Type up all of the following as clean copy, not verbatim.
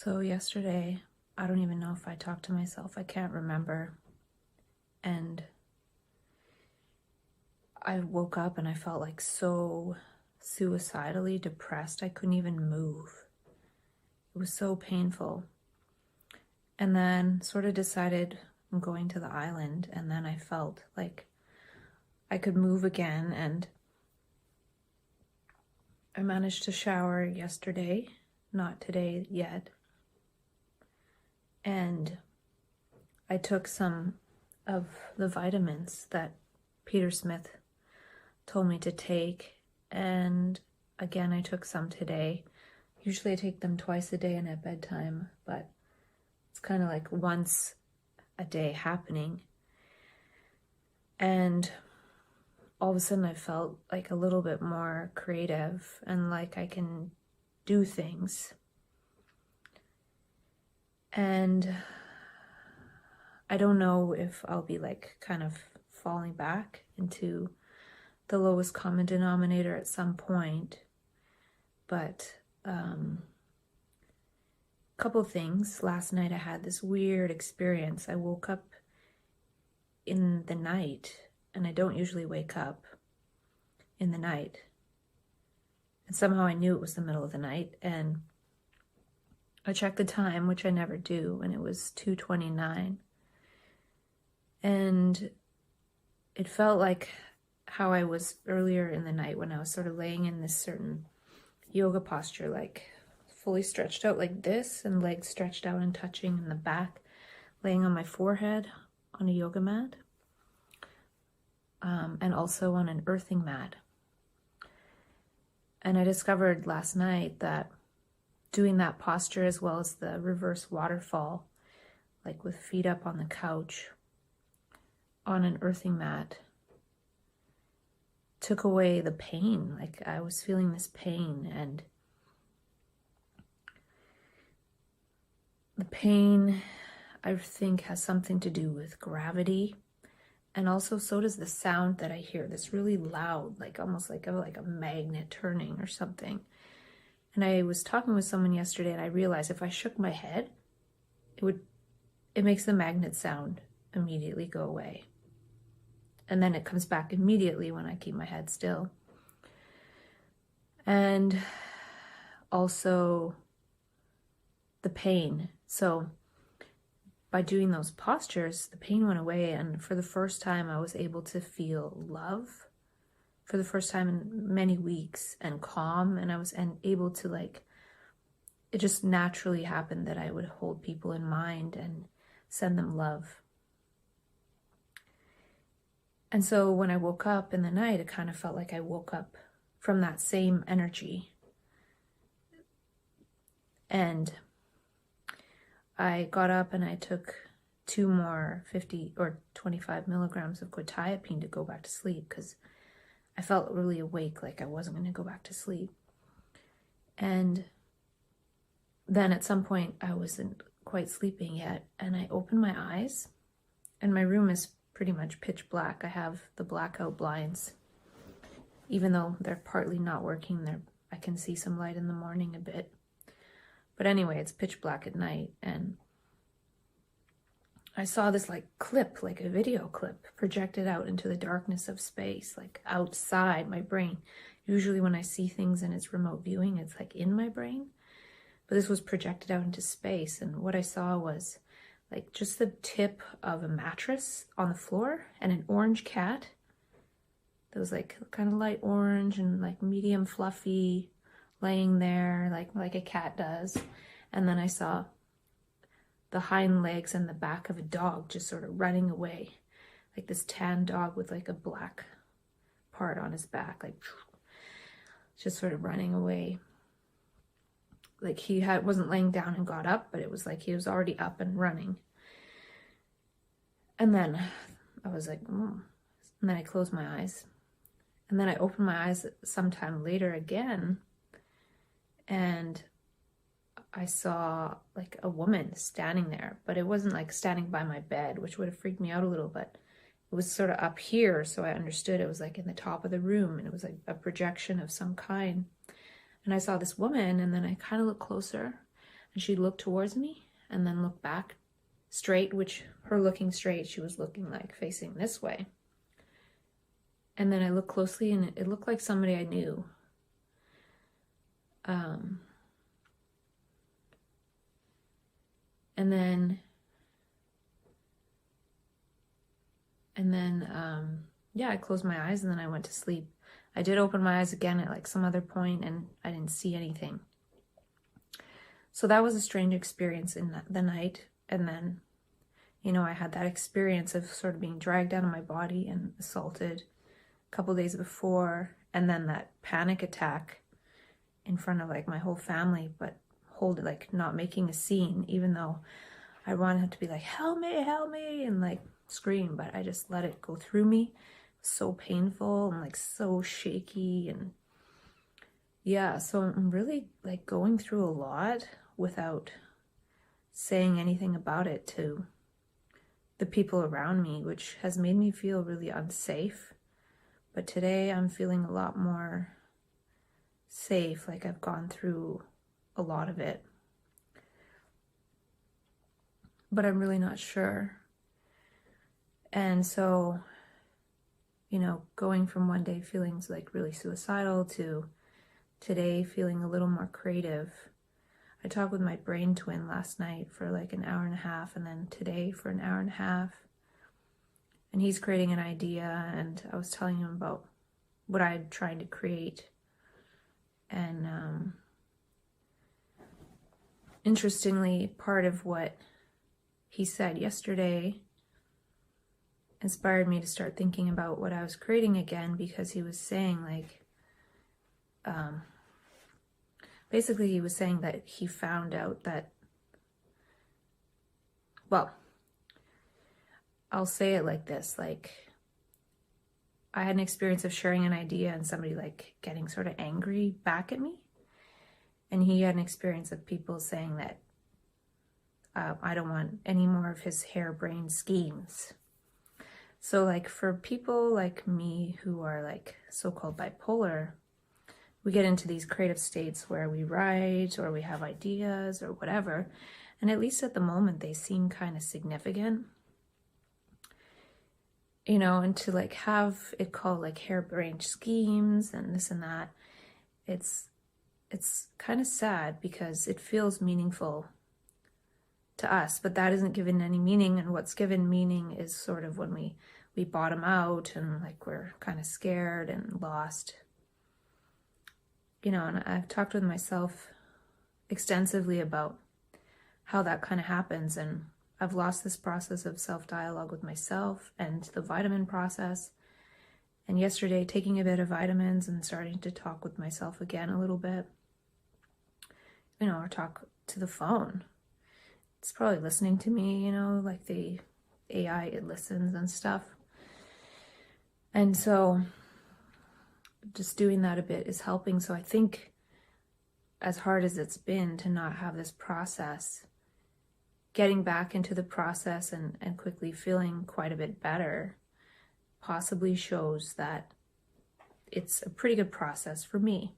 So yesterday, I don't even know if I talked to myself. I can't remember. And I woke up and I felt like so suicidally depressed. I couldn't even move. It was so painful. And then sort of decided I'm going to the island. And then I felt like I could move again. And I managed to shower yesterday, not today yet. And I took some of the vitamins that Peter Smith told me to take, and again I took some today. Usually I take them twice a day and at bedtime, but it's kind of like once a day happening. And all of a sudden I felt like a little bit more creative and like I can do things. And I don't know if I'll be like kind of falling back into the lowest common denominator at some point, but couple things. Last night I had this weird experience. I woke up in the night, and I don't usually wake up in the night, and somehow I knew it was the middle of the night, and I checked the time, which I never do, and it was 2:29. And it felt like how I was earlier in the night when I was sort of laying in this certain yoga posture, like fully stretched out like this and legs stretched out and touching in the back, laying on my forehead on a yoga mat, and also on an earthing mat. And I discovered last night that doing that posture as well as the reverse waterfall, like with feet up on the couch on an earthing mat, took away the pain. Like I was feeling this pain, and the pain I think has something to do with gravity, and also so does the sound that I hear, this really loud, like almost like a magnet turning or something. And I was talking with someone yesterday and I realized if I shook my head, it makes the magnet sound immediately go away. And then it comes back immediately when I keep my head still. And also the pain. So by doing those postures, the pain went away. And for the first time, I was able to feel love for the first time in many weeks, and calm. And I was able to, like, it just naturally happened that I would hold people in mind and send them love. And so when I woke up in the night, it kind of felt like I woke up from that same energy. And I got up and I took 2 more 50 or 25 milligrams of quetiapine to go back to sleep, because I felt really awake, like I wasn't going to go back to sleep. And then at some point I wasn't quite sleeping yet, and I opened my eyes, and my room is pretty much pitch black. I have the blackout blinds, even though they're partly not working. I can see some light in the morning a bit, but anyway, it's pitch black at night. And I saw this like clip, like a video clip, projected out into the darkness of space, like outside my brain. Usually when I see things and it's remote viewing, it's like in my brain, but this was projected out into space. And what I saw was like just the tip of a mattress on the floor and an orange cat that was like kind of light orange and like medium fluffy, laying there like a cat does. And then I saw the hind legs and the back of a dog just sort of running away, like this tan dog with like a black part on his back, like just sort of running away. Like he wasn't laying down and got up, but it was like he was already up and running. And then I was like, and then I closed my eyes. And then I opened my eyes sometime later again, and I saw like a woman standing there, but it wasn't like standing by my bed, which would have freaked me out a little, but it was sort of up here. So I understood it was like in the top of the room, and it was like a projection of some kind. And I saw this woman, and then I kind of looked closer, and she looked towards me and then looked back straight, which her looking straight, she was looking like facing this way. And then I looked closely and it looked like somebody I knew. And then yeah, I closed my eyes and then I went to sleep. I did open my eyes again at like some other point and I didn't see anything. So that was a strange experience in the night. And then, you know, I had that experience of sort of being dragged out of my body and assaulted a couple days before. And then that panic attack in front of like my whole family, but like not making a scene, even though I wanted to be like, help me, and like scream, but I just let it go through me. So painful and like so shaky. And yeah, so I'm really like going through a lot without saying anything about it to the people around me, which has made me feel really unsafe. But today I'm feeling a lot more safe, like I've gone through a lot of it. But I'm really not sure. And so, you know, going from one day feeling like really suicidal to today feeling a little more creative. I talked with my brain twin last night for like an hour and a half, and then today for an hour and a half. And he's creating an idea, and I was telling him about what I had tried to create. And interestingly, part of what he said yesterday inspired me to start thinking about what I was creating again, because he was saying like, basically he was saying that he found out that, well, I'll say it like this, like I had an experience of sharing an idea and somebody like getting sort of angry back at me. And he had an experience of people saying that I don't want any more of his harebrained schemes. So like for people like me who are like so-called bipolar, we get into these creative states where we write or we have ideas or whatever. And at least at the moment, they seem kind of significant. You know, and to like have it called like harebrained schemes and this and that, it's kind of sad because it feels meaningful to us, but that isn't given any meaning. And what's given meaning is sort of when we bottom out and like we're kind of scared and lost. You know, and I've talked with myself extensively about how that kind of happens, and I've lost this process of self-dialogue with myself and the vitamin process. And yesterday, taking a bit of vitamins and starting to talk with myself again a little bit. You know, or talk to the phone. It's probably listening to me, you know, like the AI, it listens and stuff. And so just doing that a bit is helping. So I think as hard as it's been to not have this process, getting back into the process and quickly feeling quite a bit better possibly shows that it's a pretty good process for me.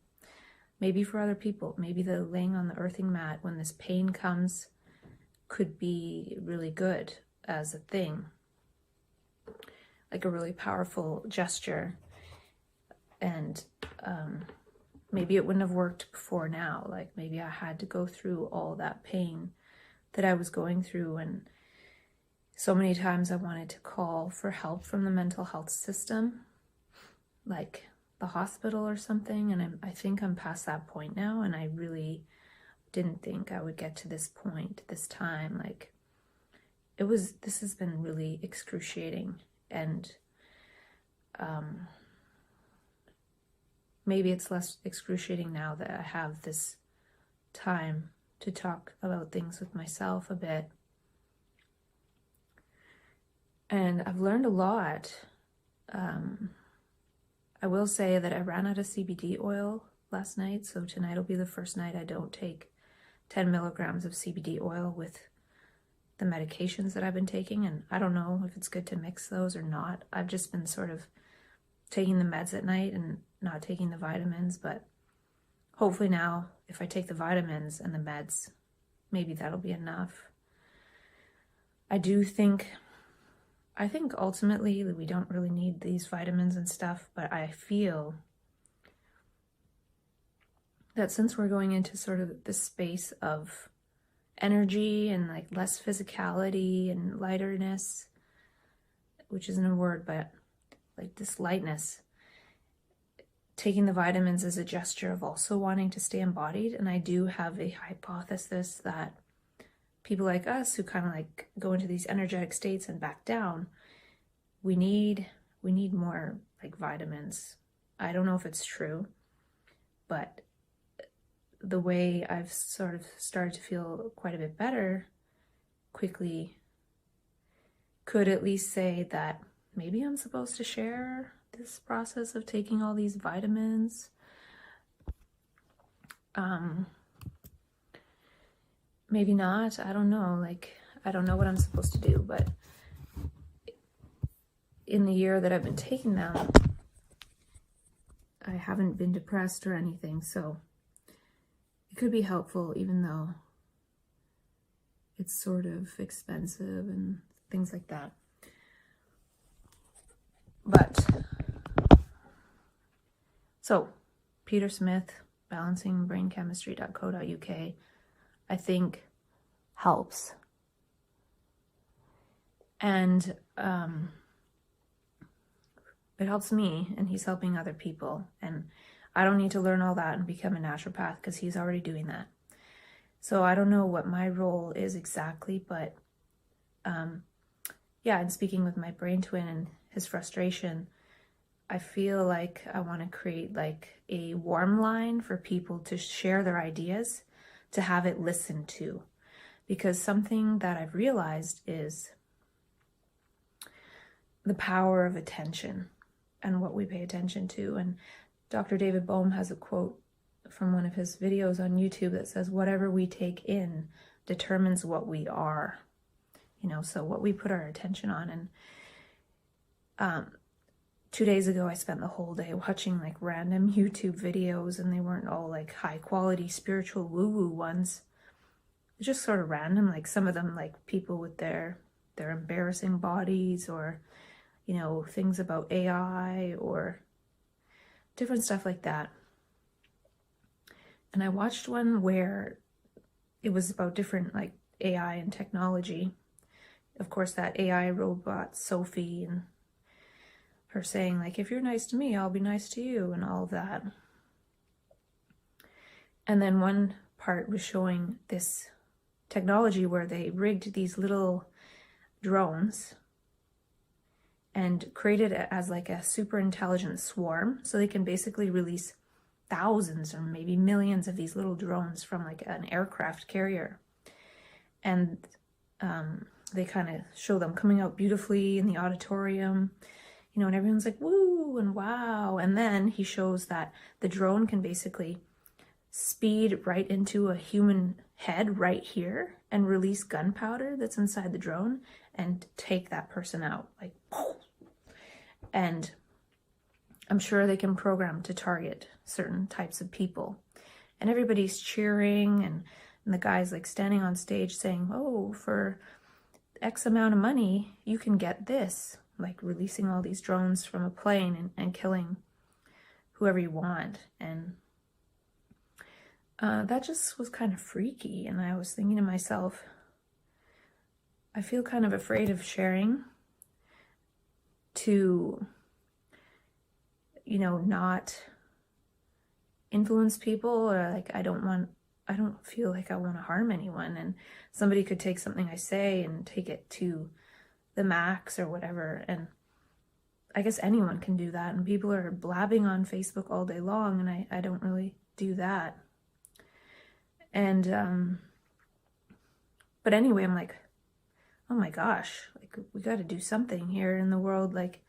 Maybe for other people, maybe the laying on the earthing mat when this pain comes could be really good as a thing, like a really powerful gesture. And maybe it wouldn't have worked before now. Like maybe I had to go through all that pain that I was going through. And so many times I wanted to call for help from the mental health system, like the hospital or something. And I think I'm past that point now. And I really didn't think I would get to this point, this time. Like this has been really excruciating. And maybe it's less excruciating now that I have this time to talk about things with myself a bit. And I've learned a lot. I will say that I ran out of CBD oil last night, so tonight will be the first night I don't take 10 milligrams of CBD oil with the medications that I've been taking, and I don't know if it's good to mix those or not. I've just been sort of taking the meds at night and not taking the vitamins, but hopefully now if I take the vitamins and the meds, maybe that'll be enough. I think ultimately we don't really need these vitamins and stuff, but I feel that since we're going into sort of this space of energy and like less physicality and lighterness, which isn't a word, but like this lightness, taking the vitamins as a gesture of also wanting to stay embodied. And I do have a hypothesis that people like us who kind of like go into these energetic states and back down, we need more like vitamins. I don't know if it's true, but the way I've sort of started to feel quite a bit better quickly could at least say that maybe I'm supposed to share this process of taking all these vitamins. Maybe not. I don't know. Like, I don't know what I'm supposed to do, but in the year that I've been taking them, I haven't been depressed or anything, so it could be helpful, even though it's sort of expensive and things like that. But, so, Peter Smith, balancingbrainchemistry.co.uk, I think helps. And it helps me, and he's helping other people. And I don't need to learn all that and become a naturopath because he's already doing that. So I don't know what my role is exactly, but yeah, and speaking with my brain twin and his frustration, I feel like I want to create like a warm line for people to share their ideas, to have it listened to. Because something that I've realized is the power of attention and what we pay attention to. And Dr. David Bohm has a quote from one of his videos on YouTube that says, whatever we take in determines what we are. You know, so what we put our attention on. And 2 days ago, I spent the whole day watching like random YouTube videos, and they weren't all like high quality spiritual woo-woo ones. Just sort of random, like some of them like people with their embarrassing bodies, or, you know, things about AI or different stuff like that. And I watched one where it was about different like AI and technology. Of course, that AI robot, Sophie, and her saying like, if you're nice to me, I'll be nice to you, and all of that. And then one part was showing this technology where they rigged these little drones and created it as like a super intelligent swarm, so they can basically release thousands or maybe millions of these little drones from like an aircraft carrier. And they kind of show them coming out beautifully in the auditorium, you know, and everyone's like, woo and wow. And then he shows that the drone can basically speed right into a human head right here and release gunpowder that's inside the drone and take that person out, like, and I'm sure they can program to target certain types of people, and everybody's cheering, and the guy's like standing on stage saying, oh, for X amount of money, you can get this, like releasing all these drones from a plane and killing whoever you want. And that just was kind of freaky. And I was thinking to myself, I feel kind of afraid of sharing to, you know, not influence people, or like I don't feel like I want to harm anyone, and somebody could take something I say and take it to the max or whatever. And I guess anyone can do that, and people are blabbing on Facebook all day long, and I don't really do that. And but anyway, I'm like, oh my gosh, like we got to do something here in the world. Like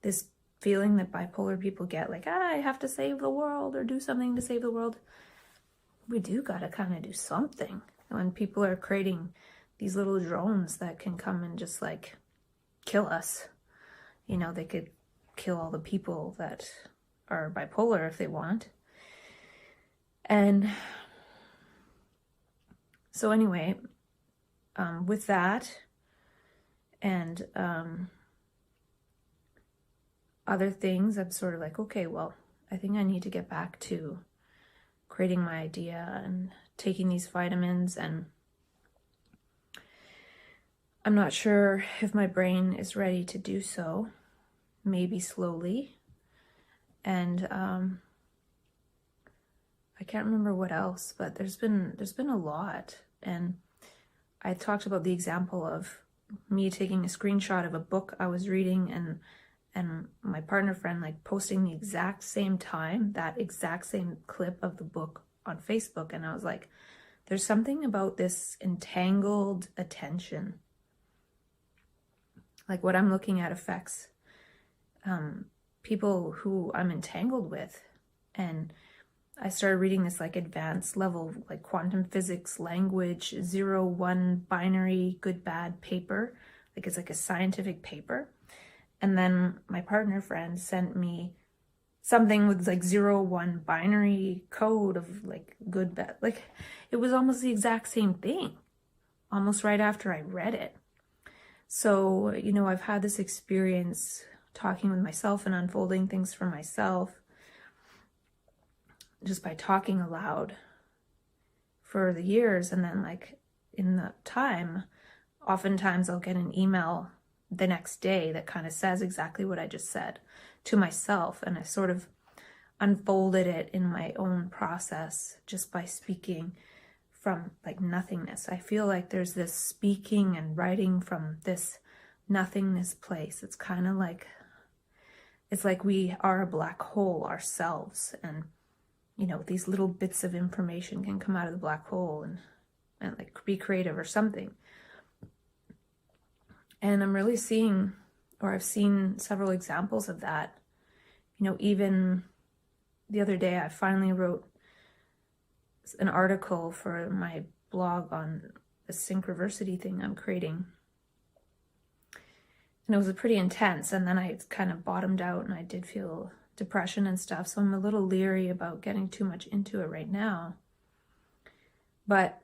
this feeling that bipolar people get, like, I have to save the world or do something to save the world. We do got to kind of do something. When people are creating these little drones that can come and just like kill us, you know, they could kill all the people that are bipolar if they want. And So anyway, with that and other things, I'm sort of like, okay, well, I think I need to get back to creating my idea and taking these vitamins, and I'm not sure if my brain is ready to do so, maybe slowly. And I can't remember what else, but there's been a lot. And I talked about the example of me taking a screenshot of a book I was reading, and my partner friend like posting the exact same time, that exact same clip of the book on Facebook. And I was like, there's something about this entangled attention. Like what I'm looking at affects people who I'm entangled with. And I started reading this like advanced level, like quantum physics, language, 0-1 binary, good, bad paper. Like it's like a scientific paper. And then my partner friend sent me something with like 0-1 binary code of like good, bad. Like it was almost the exact same thing, almost right after I read it. So, you know, I've had this experience talking with myself and unfolding things for myself just by talking aloud for the years. And then like in the time, oftentimes I'll get an email the next day that kind of says exactly what I just said to myself. And I sort of unfolded it in my own process just by speaking from like nothingness. I feel like there's this speaking and writing from this nothingness place. It's kind of like, it's like we are a black hole ourselves, and you know, these little bits of information can come out of the black hole and like be creative or something. And I'm really seeing, or I've seen several examples of that. You know, even the other day, I finally wrote an article for my blog on the synchronicity thing I'm creating. And it was pretty intense. And then I kind of bottomed out and I did feel depression and stuff. So I'm a little leery about getting too much into it right now. But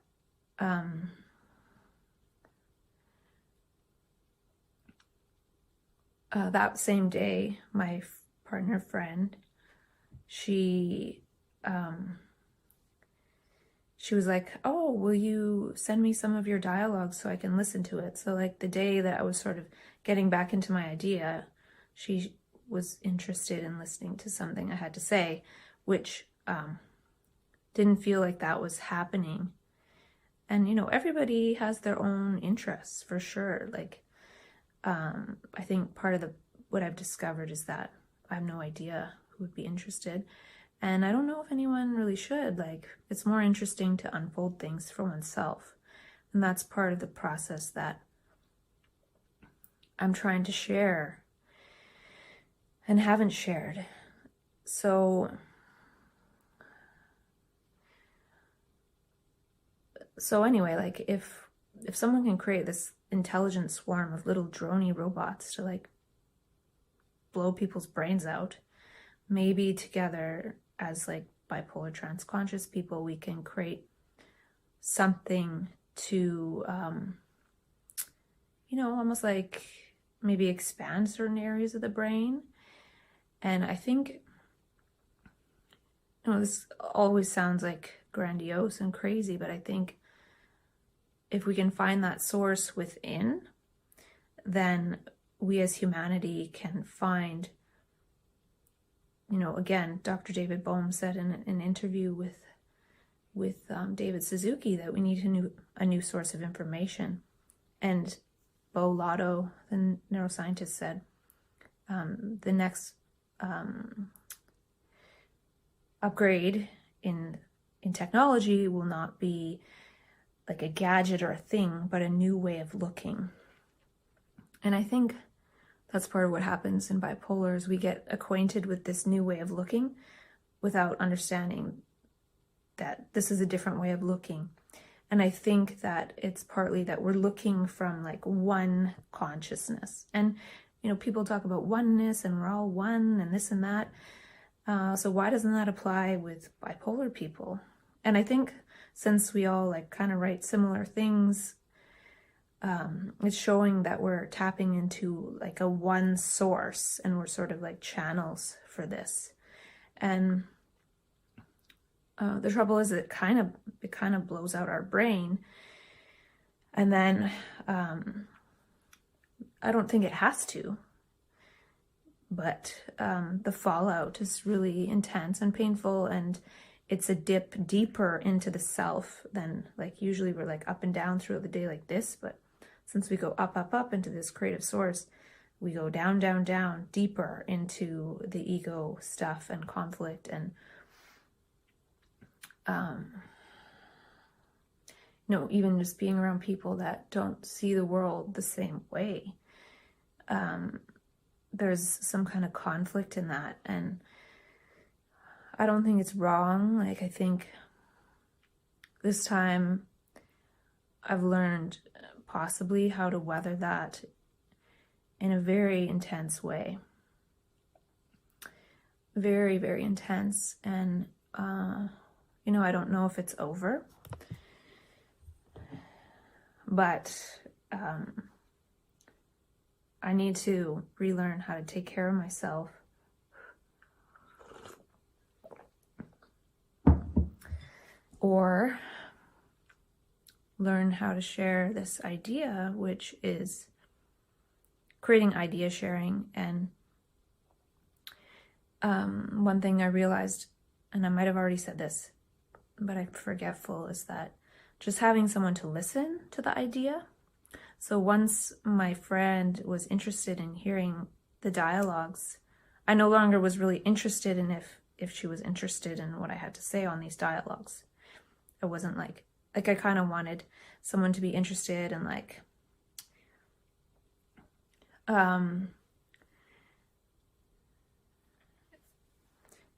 that same day, my partner friend, she was like, oh, will you send me some of your dialogue so I can listen to it? So like the day that I was sort of getting back into my idea, she was interested in listening to something I had to say, which didn't feel like that was happening. And, you know, everybody has their own interests for sure. Like, I think part of what I've discovered is that I have no idea who would be interested. And I don't know if anyone really should. Like, it's more interesting to unfold things for oneself. And that's part of the process that I'm trying to share and haven't shared. So anyway, like if someone can create this intelligent swarm of little drony robots to like blow people's brains out, maybe together as like bipolar transconscious people, we can create something to, you know, almost like maybe expand certain areas of the brain. And I think, you know, this always sounds like grandiose and crazy, but I think if we can find that source within, then we as humanity can find, you know, again, Dr. David Bohm said in an interview with David Suzuki that we need a new source of information. And Bo Lotto, the neuroscientist, said the next upgrade in technology will not be like a gadget or a thing, but a new way of looking. And I think that's part of what happens in bipolar is we get acquainted with this new way of looking without understanding that this is a different way of looking. And I think that it's partly that we're looking from like one consciousness. And, you know, people talk about oneness and we're all one and this and that. So why doesn't that apply with bipolar people? And I think since we all like kind of write similar things, it's showing that we're tapping into like a one source, and we're sort of like channels for this. And the trouble is it kind of blows out our brain. And then I don't think it has to, but the fallout is really intense and painful, and it's a dip deeper into the self than, like, usually we're like up and down throughout the day like this, but since we go up, up, up into this creative source, we go down, down, down, deeper into the ego stuff and conflict and, even just being around people that don't see the world the same way. There's some kind of conflict in that, and I don't think it's wrong. Like, I think this time I've learned possibly how to weather that in a very intense way. Very, very intense. And, I don't know if it's over, but I need to relearn how to take care of myself. Or learn how to share this idea, which is creating idea sharing. And one thing I realized, and I might have already said this, but I'm forgetful, is that just having someone to listen to the idea. So once my friend was interested in hearing the dialogues, I no longer was really interested in if she was interested in what I had to say on these dialogues. I wasn't like I kind of wanted someone to be interested and like,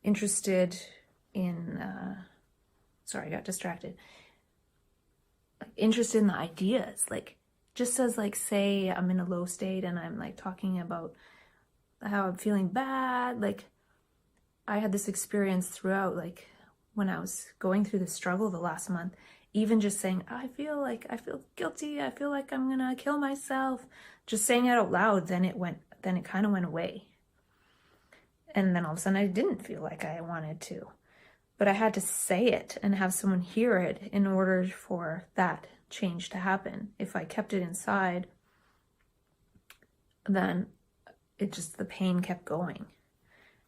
interested in, sorry, I got distracted. Like, interested in the ideas, like, just as like, say I'm in a low state and I'm like talking about how I'm feeling bad. Like, I had this experience throughout, like when I was going through the struggle the last month, even just saying, I feel guilty, I feel like I'm gonna kill myself, just saying it out loud, then it kind of went away. And then all of a sudden I didn't feel like I wanted to, but I had to say it and have someone hear it in order for that change to happen. If I kept it inside, then the pain kept going.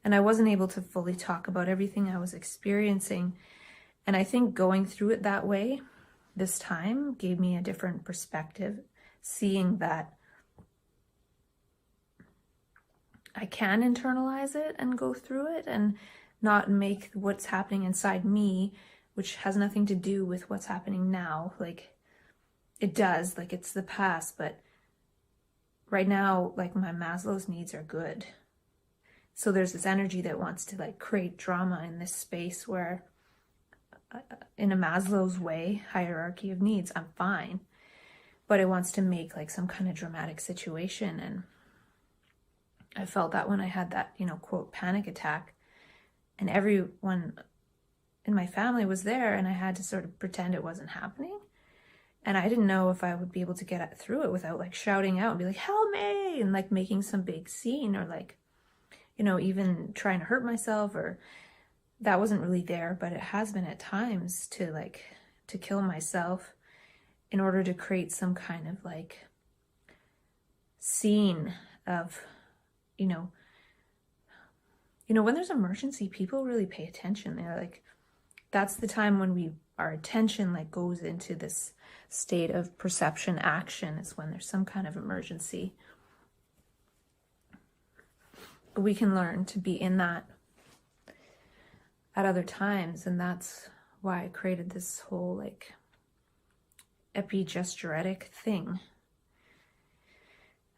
And I wasn't able to fully talk about everything I was experiencing. And I think going through it that way this time gave me a different perspective, seeing that I can internalize it and go through it and not make what's happening inside me, which has nothing to do with what's happening now. Like, it does, like, it's the past, but right now, like, my Maslow's needs are good. So there's this energy that wants to like create drama in this space where, in a Maslow's way, hierarchy of needs, I'm fine, but it wants to make like some kind of dramatic situation. And I felt that when I had that, quote, panic attack, and everyone in my family was there, and I had to sort of pretend it wasn't happening. And I didn't know if I would be able to get through it without like shouting out and be like, help me, and like making some big scene, or like, even trying to hurt myself, or that wasn't really there, but it has been at times to kill myself in order to create some kind of like scene of, when there's emergency, people really pay attention. They're like, that's the time when our attention like goes into this state of perception action, is when there's some kind of emergency. But we can learn to be in that at other times, and that's why I created this whole like epigesturetic thing.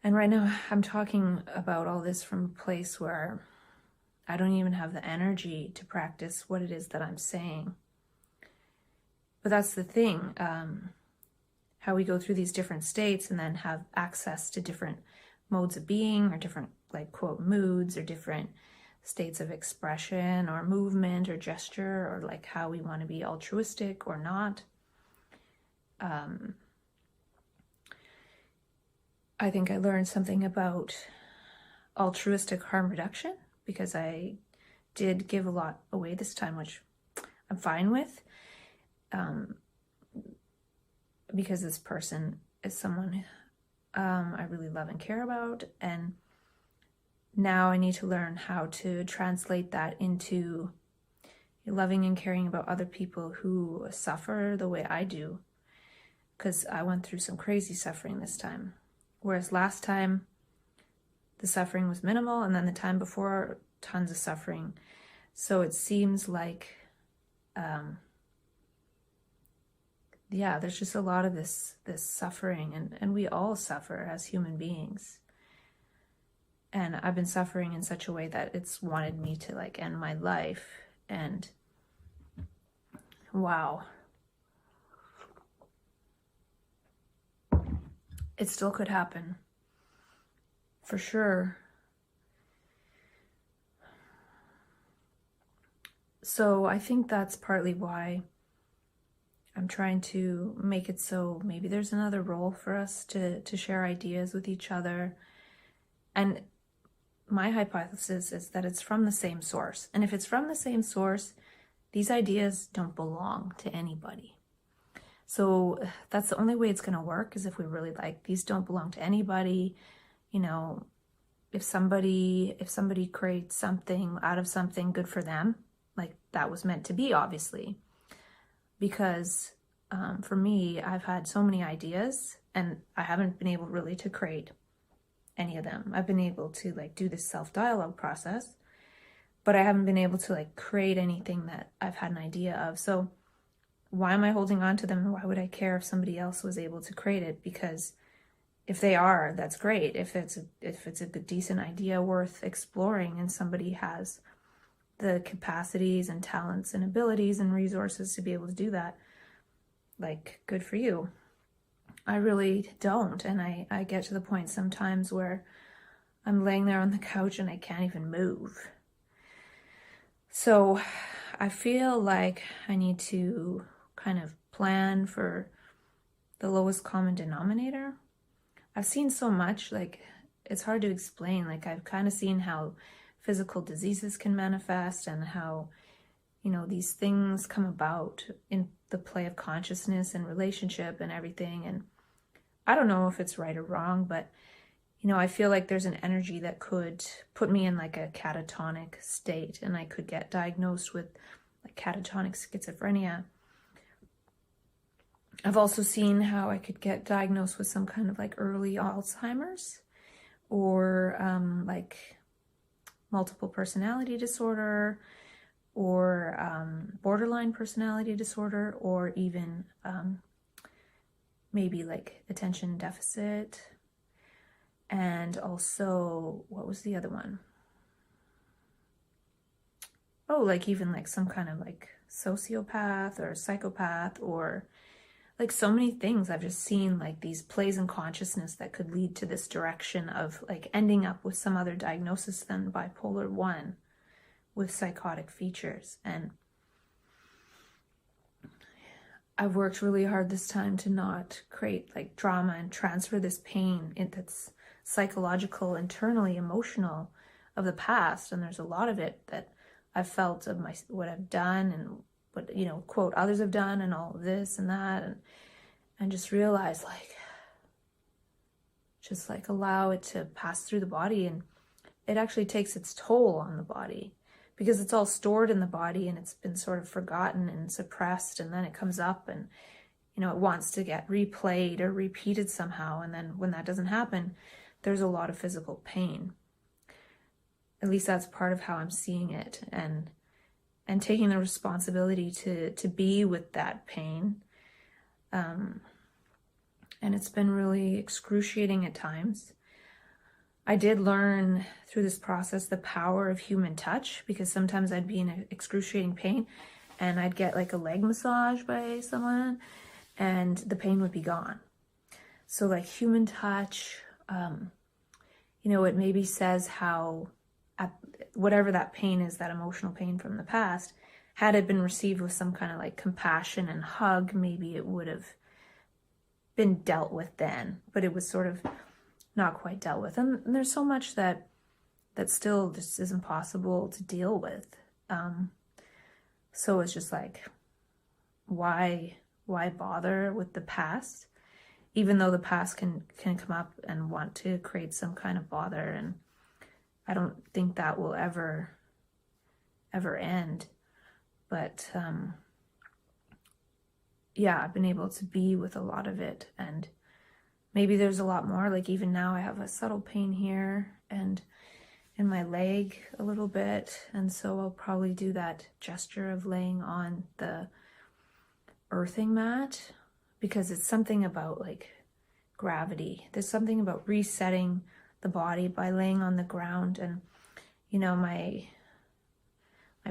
And right now I'm talking about all this from a place where I don't even have the energy to practice what it is that I'm saying. But that's the thing, how we go through these different states and then have access to different modes of being, or different like quote moods, or different states of expression or movement or gesture, or like how we want to be altruistic or not. I think I learned something about altruistic harm reduction because I did give a lot away this time, which I'm fine with, because this person is someone I really love and care about, and now I need to learn how to translate that into loving and caring about other people who suffer the way I do, because I went through some crazy suffering this time, whereas last time the suffering was minimal, and then the time before, tons of suffering. So it seems like, yeah, there's just a lot of this suffering, and we all suffer as human beings. And I've been suffering in such a way that it's wanted me to like end my life. And wow, it still could happen, for sure. So I think that's partly why I'm trying to make it so maybe there's another role for us to share ideas with each other. And my hypothesis is that it's from the same source. And if it's from the same source, these ideas don't belong to anybody. So that's the only way it's going to work, is if we really like, these don't belong to anybody. You know, if somebody creates something out of something, good for them. Like, that was meant to be, obviously. Because for me, I've had so many ideas and I haven't been able really to create any of them. I've been able to like do this self-dialogue process, but I haven't been able to like create anything that I've had an idea of. So why am I holding on to them, and why would I care if somebody else was able to create it? Because if they are, that's great. If it's a good, decent idea worth exploring, and somebody has the capacities and talents and abilities and resources to be able to do that, like, good for you. I really don't. And I get to the point sometimes where I'm laying there on the couch and I can't even move. So I feel like I need to kind of plan for the lowest common denominator. I've seen so much, like, it's hard to explain. Like, I've kind of seen how physical diseases can manifest, and how, you know, these things come about in the play of consciousness and relationship and everything. And I don't know if it's right or wrong, but, you know, I feel like there's an energy that could put me in like a catatonic state, and I could get diagnosed with like catatonic schizophrenia. I've also seen how I could get diagnosed with some kind of like early Alzheimer's, or like multiple personality disorder, or borderline personality disorder, or even maybe like attention deficit. And also, what was the other one? Oh, like even like some kind of like sociopath or psychopath, or like so many things. I've just seen like these plays in consciousness that could lead to this direction of like ending up with some other diagnosis than bipolar 1 with psychotic features. And I've worked really hard this time to not create like drama and transfer this pain that's psychological, internally emotional, of the past. And there's a lot of it that I've felt of what I've done, and what, you know, quote, others have done, and all of this and that, and just realize, like, just like allow it to pass through the body. And it actually takes its toll on the body, because it's all stored in the body and it's been sort of forgotten and suppressed, and then it comes up and, you know, it wants to get replayed or repeated somehow. And then when that doesn't happen, there's a lot of physical pain. At least that's part of how I'm seeing it, and taking the responsibility to be with that pain. And it's been really excruciating at times. I did learn through this process the power of human touch, because sometimes I'd be in excruciating pain and I'd get like a leg massage by someone and the pain would be gone. So like human touch, you know, it maybe says how whatever that pain is, that emotional pain from the past, had it been received with some kind of like compassion and hug, maybe it would have been dealt with then, but it was sort of not quite dealt with. And there's so much that still just isn't possible to deal with. So it's just like, why bother with the past? Even though the past can come up and want to create some kind of bother, and I don't think that will ever end. But yeah, I've been able to be with a lot of it, and maybe there's a lot more. Like even now I have a subtle pain here and in my leg a little bit, and so I'll probably do that gesture of laying on the earthing mat, because it's something about like gravity. There's something about resetting the body by laying on the ground. And you know, my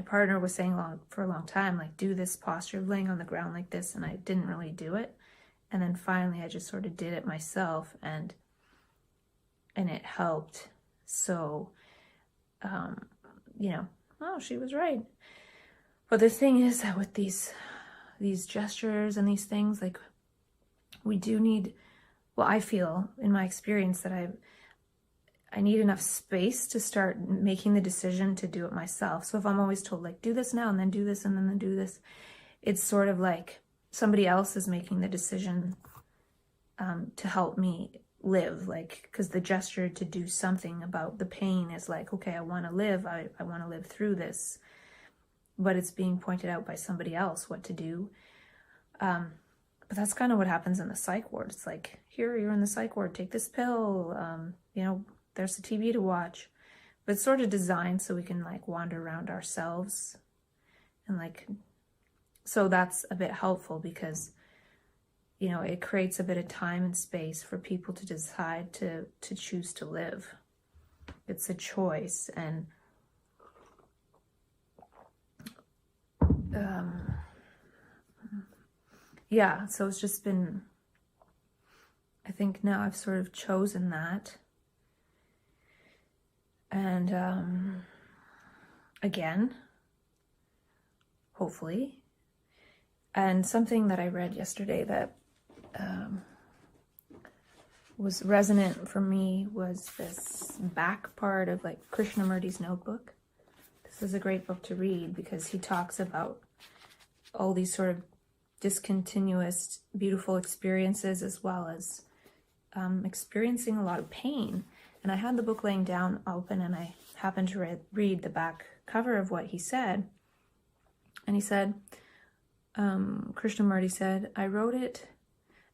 partner was saying for a long time, like, do this posture of laying on the ground like this, and I didn't really do it. And then finally I just sort of did it myself, and it helped. So you know, oh, she was right. But the thing is that with these gestures and these things, like, we do need, well, I feel in my experience that I need enough space to start making the decision to do it myself. So if I'm always told, like, do this now and then do this and then do this, it's sort of like somebody else is making the decision to help me live. Like, because the gesture to do something about the pain is like, okay, I want to live. I want to live through this. But it's being pointed out by somebody else what to do. But that's kind of what happens in the psych ward. It's like, here, you're in the psych ward, take this pill, you know, there's the TV to watch. But it's sort of designed so we can like wander around ourselves. And like, so that's a bit helpful because, you know, it creates a bit of time and space for people to decide to choose to live. It's a choice. And yeah, so it's just been, I think now I've sort of chosen that. And again, hopefully. And something that I read yesterday that was resonant for me was this back part of like Krishnamurti's notebook. This is a great book to read because he talks about all these sort of discontinuous, beautiful experiences, as well as experiencing a lot of pain. And I had the book laying down open, and I happened to read the back cover of what he said. And he said, Krishnamurti said, I wrote it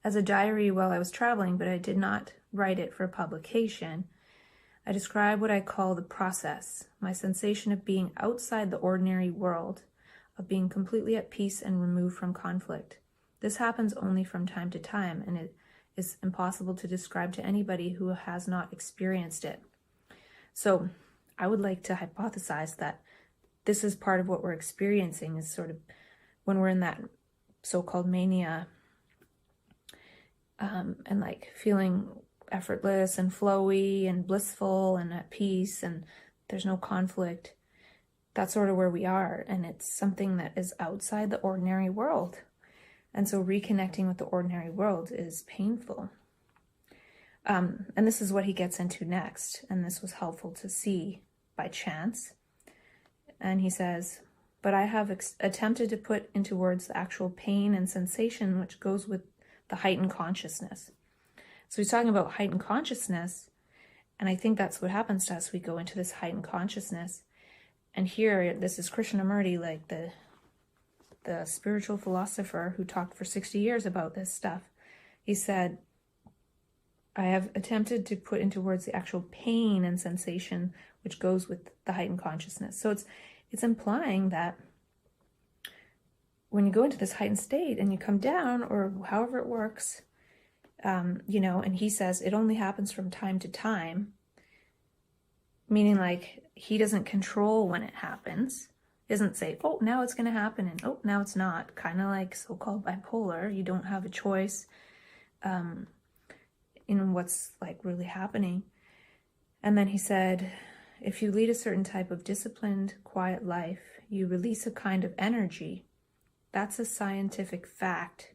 as a diary while I was traveling, but I did not write it for publication. I describe what I call the process, my sensation of being outside the ordinary world, of being completely at peace and removed from conflict. This happens only from time to time, and it is impossible to describe to anybody who has not experienced it. So I would like to hypothesize that this is part of what we're experiencing, is sort of when we're in that so-called mania, and like feeling effortless and flowy and blissful and at peace, and there's no conflict. That's sort of where we are, and it's something that is outside the ordinary world. And so reconnecting with the ordinary world is painful. And this is what he gets into next, and this was helpful to see by chance. And he says, but I have attempted to put into words the actual pain and sensation which goes with the heightened consciousness. So he's talking about heightened consciousness, and I think that's what happens to us. We go into this heightened consciousness. And here, this is Krishnamurti, like the spiritual philosopher who talked for 60 years about this stuff. He said, I have attempted to put into words the actual pain and sensation which goes with the heightened consciousness. So it's implying that when you go into this heightened state and you come down, or however it works, you know, and he says it only happens from time to time, meaning like he doesn't control when it happens. He doesn't say, oh, now it's going to happen, and oh, now it's not. Kind of like so-called bipolar. You don't have a choice in what's like really happening. And then he said, if you lead a certain type of disciplined, quiet life, you release a kind of energy. That's a scientific fact.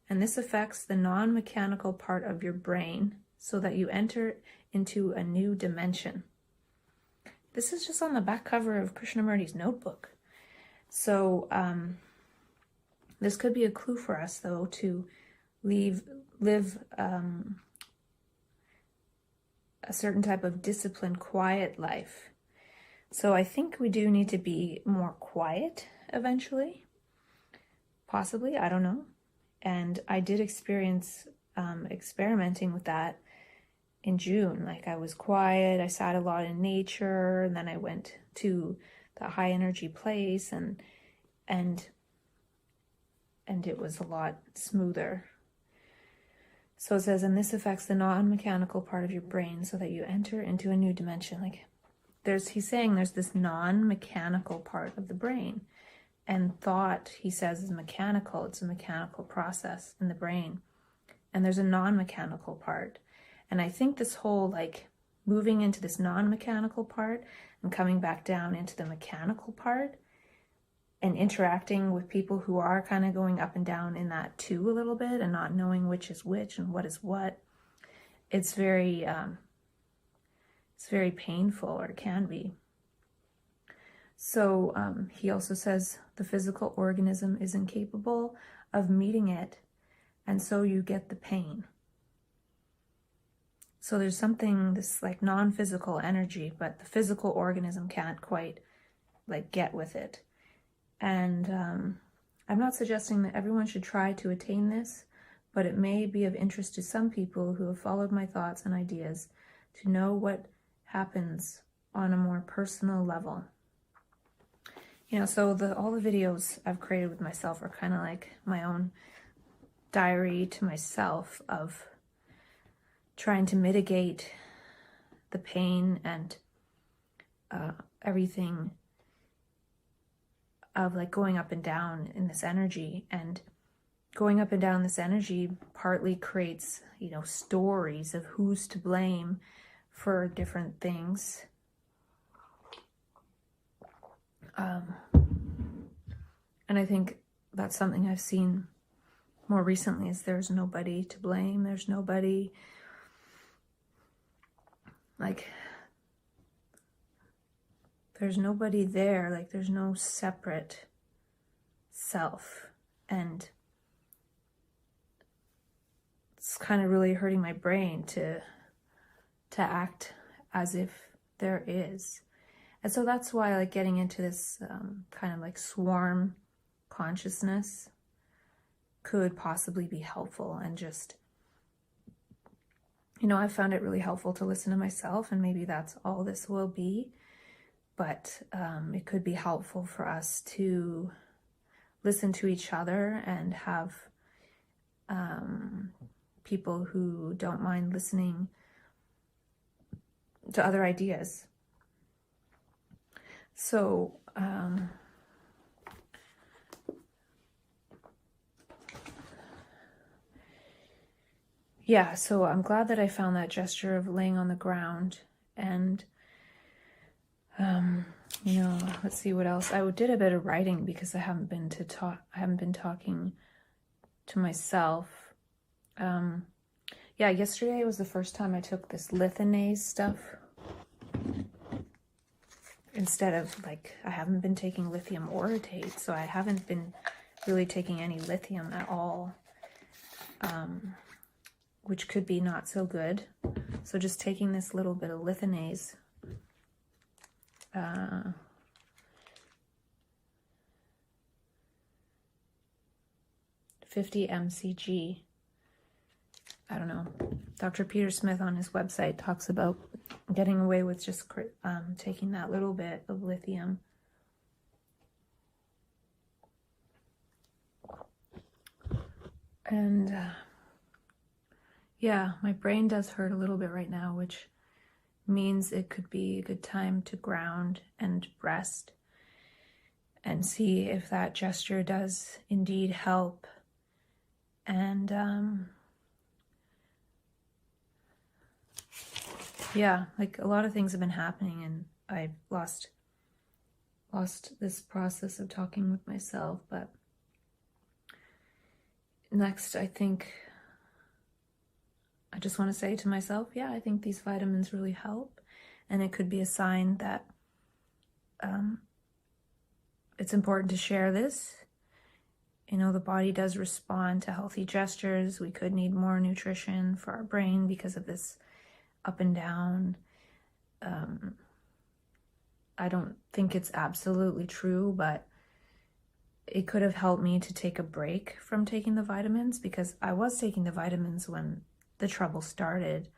And this affects the non-mechanical part of your brain so that you enter into a new dimension. This is just on the back cover of Krishnamurti's notebook. So this could be a clue for us, though, to live a certain type of disciplined, quiet life. So I think we do need to be more quiet eventually. Possibly, I don't know. And I did experience experimenting with that in June. Like, I was quiet, I sat a lot in nature, and then I went to the high energy place, and it was a lot smoother. So it says, and this affects the non-mechanical part of your brain so that you enter into a new dimension. Like, he's saying there's this non-mechanical part of the brain. And thought, he says, is mechanical. It's a mechanical process in the brain. And there's a non-mechanical part. And I think this whole, like, moving into this non-mechanical part and coming back down into the mechanical part and interacting with people who are kind of going up and down in that too a little bit and not knowing which is which and what is what, it's very painful, or it can be. So he also says the physical organism is incapable of meeting it, and so you get the pain. So there's something, this like non-physical energy, but the physical organism can't quite like get with it. And I'm not suggesting that everyone should try to attain this, but it may be of interest to some people who have followed my thoughts and ideas to know what happens on a more personal level. You know, so all the videos I've created with myself are kind of like my own diary to myself of trying to mitigate the pain and everything of like going up and down in this energy. And going up and down this energy partly creates, you know, stories of who's to blame for different things. And I think that's something I've seen more recently, is there's nobody to blame. There's nobody, like, there's nobody there. Like, there's no separate self. And it's kind of really hurting my brain to act as if there is. And so that's why, like, getting into this kind of like swarm consciousness could possibly be helpful. And just, you know, I found it really helpful to listen to myself, and maybe that's all this will be. But it could be helpful for us to listen to each other and have people who don't mind listening to other ideas. So, yeah, so I'm glad that I found that gesture of laying on the ground. And, you know, let's see what else. I did a bit of writing because I haven't been talking to myself. Yeah, yesterday was the first time I took this lithianase stuff. Instead of, like, I haven't been taking lithium orotate, so I haven't been really taking any lithium at all, which could be not so good. So just taking this little bit of lithianase, 50 mcg. I don't know. Dr. Peter Smith on his website talks about getting away with just taking that little bit of lithium. And yeah, my brain does hurt a little bit right now, which means it could be a good time to ground and rest and see if that gesture does indeed help. And yeah, like, a lot of things have been happening, and I lost this process of talking with myself. But next, I think I just want to say to myself, yeah, I think these vitamins really help. And it could be a sign that it's important to share this. You know, the body does respond to healthy gestures. We could need more nutrition for our brain because of this up and down. I don't think it's absolutely true, but it could have helped me to take a break from taking the vitamins, because I was taking the vitamins when the trouble started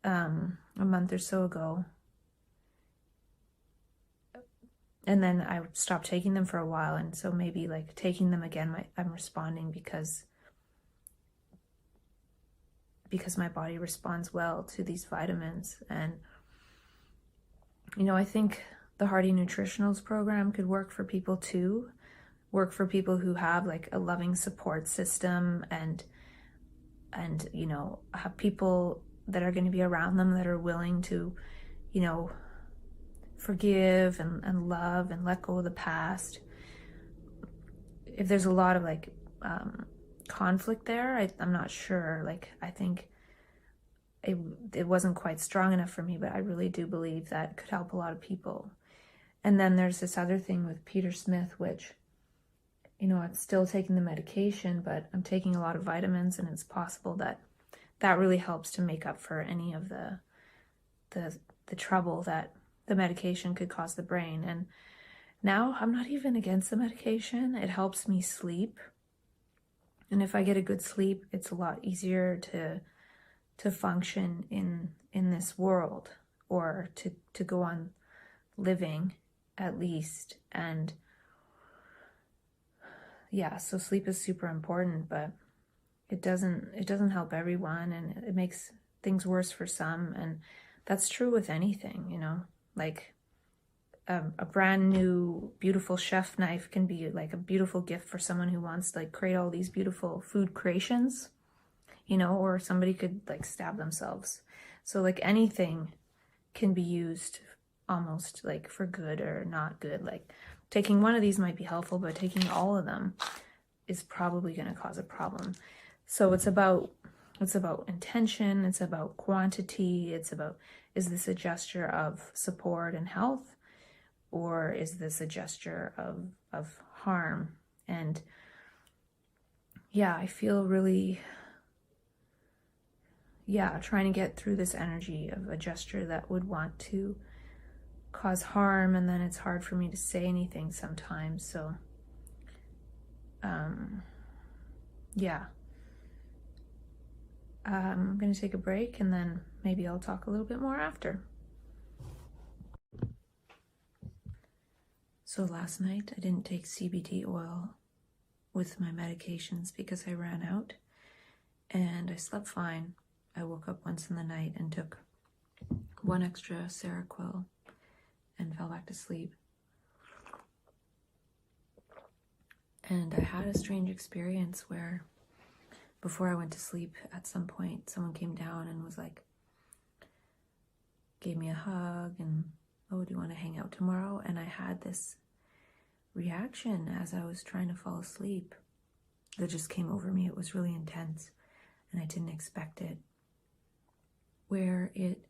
a month or so ago. And then I stopped taking them for a while, and so maybe like taking them again, I'm responding because my body responds well to these vitamins. And you know, I think the Hardy Nutritionals program could work for people too, work for people who have like a loving support system, and you know, have people that are going to be around them that are willing to, you know, forgive and love and let go of the past. If there's a lot of like conflict there, I'm not sure. Like, I think it wasn't quite strong enough for me, but I really do believe that could help a lot of people. And then there's this other thing with Peter Smith, which, you know, I'm still taking the medication, but I'm taking a lot of vitamins, and it's possible that that really helps to make up for any of the trouble that the medication could cause the brain. And now I'm not even against the medication. It helps me sleep. And if I get a good sleep, it's a lot easier to function in this world, or to go on living at least. And yeah, so sleep is super important, but it doesn't help everyone, and it makes things worse for some. And that's true with anything, you know, like a brand new beautiful chef knife can be like a beautiful gift for someone who wants to like create all these beautiful food creations, you know, or somebody could like stab themselves. So like anything can be used almost like for good or not good. Like taking one of these might be helpful, but taking all of them is probably going to cause a problem. So it's about intention, it's about quantity, it's about, is this a gesture of support and health, or is this a gesture of harm? And yeah, I feel really, trying to get through this energy of a gesture that would want to cause harm, and then it's hard for me to say anything sometimes. So yeah, I'm gonna take a break, and then maybe I'll talk a little bit more after. So last night I didn't take CBD oil with my medications because I ran out, and I slept fine. I woke up once in the night and took one extra Seroquel and fell back to sleep. And I had a strange experience where before I went to sleep, at some point, someone came down and was like, gave me a hug and, oh, do you want to hang out tomorrow? And I had this reaction as I was trying to fall asleep that just came over me. It was really intense, and I didn't expect it, where it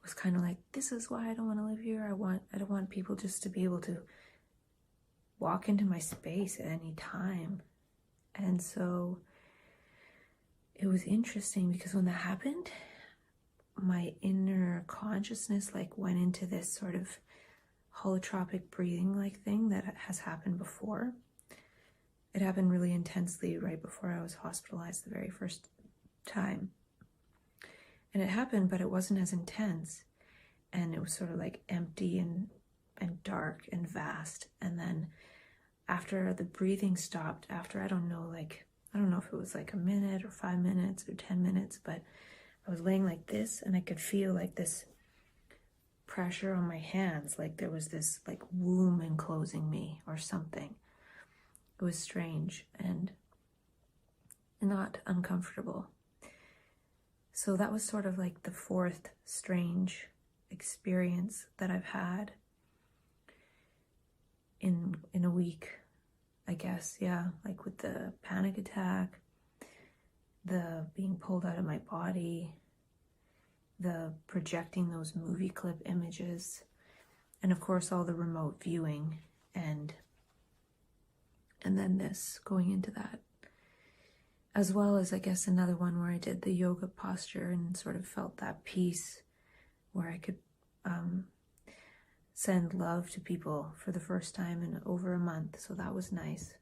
was kind of like, this is why I don't want to live here. I don't want people just to be able to walk into my space at any time. And so it was interesting, because when that happened, my inner consciousness like went into this sort of holotropic breathing like thing that has happened before. It happened really intensely right before I was hospitalized the very first time. And it happened, but it wasn't as intense. And it was sort of like empty and dark and vast. And then after the breathing stopped, after I don't know if it was like a minute or 5 minutes or 10 minutes, but I was laying like this, and I could feel like this pressure on my hands, like there was this like womb enclosing me or something. It was strange and not uncomfortable. So that was sort of like the fourth strange experience that I've had in a week, I guess. Yeah, like with the panic attack, the being pulled out of my body, the projecting those movie clip images, and of course all the remote viewing, and then this, going into that, as well as I guess another one where I did the yoga posture and sort of felt that peace where I could send love to people for the first time in over a month. So that was nice.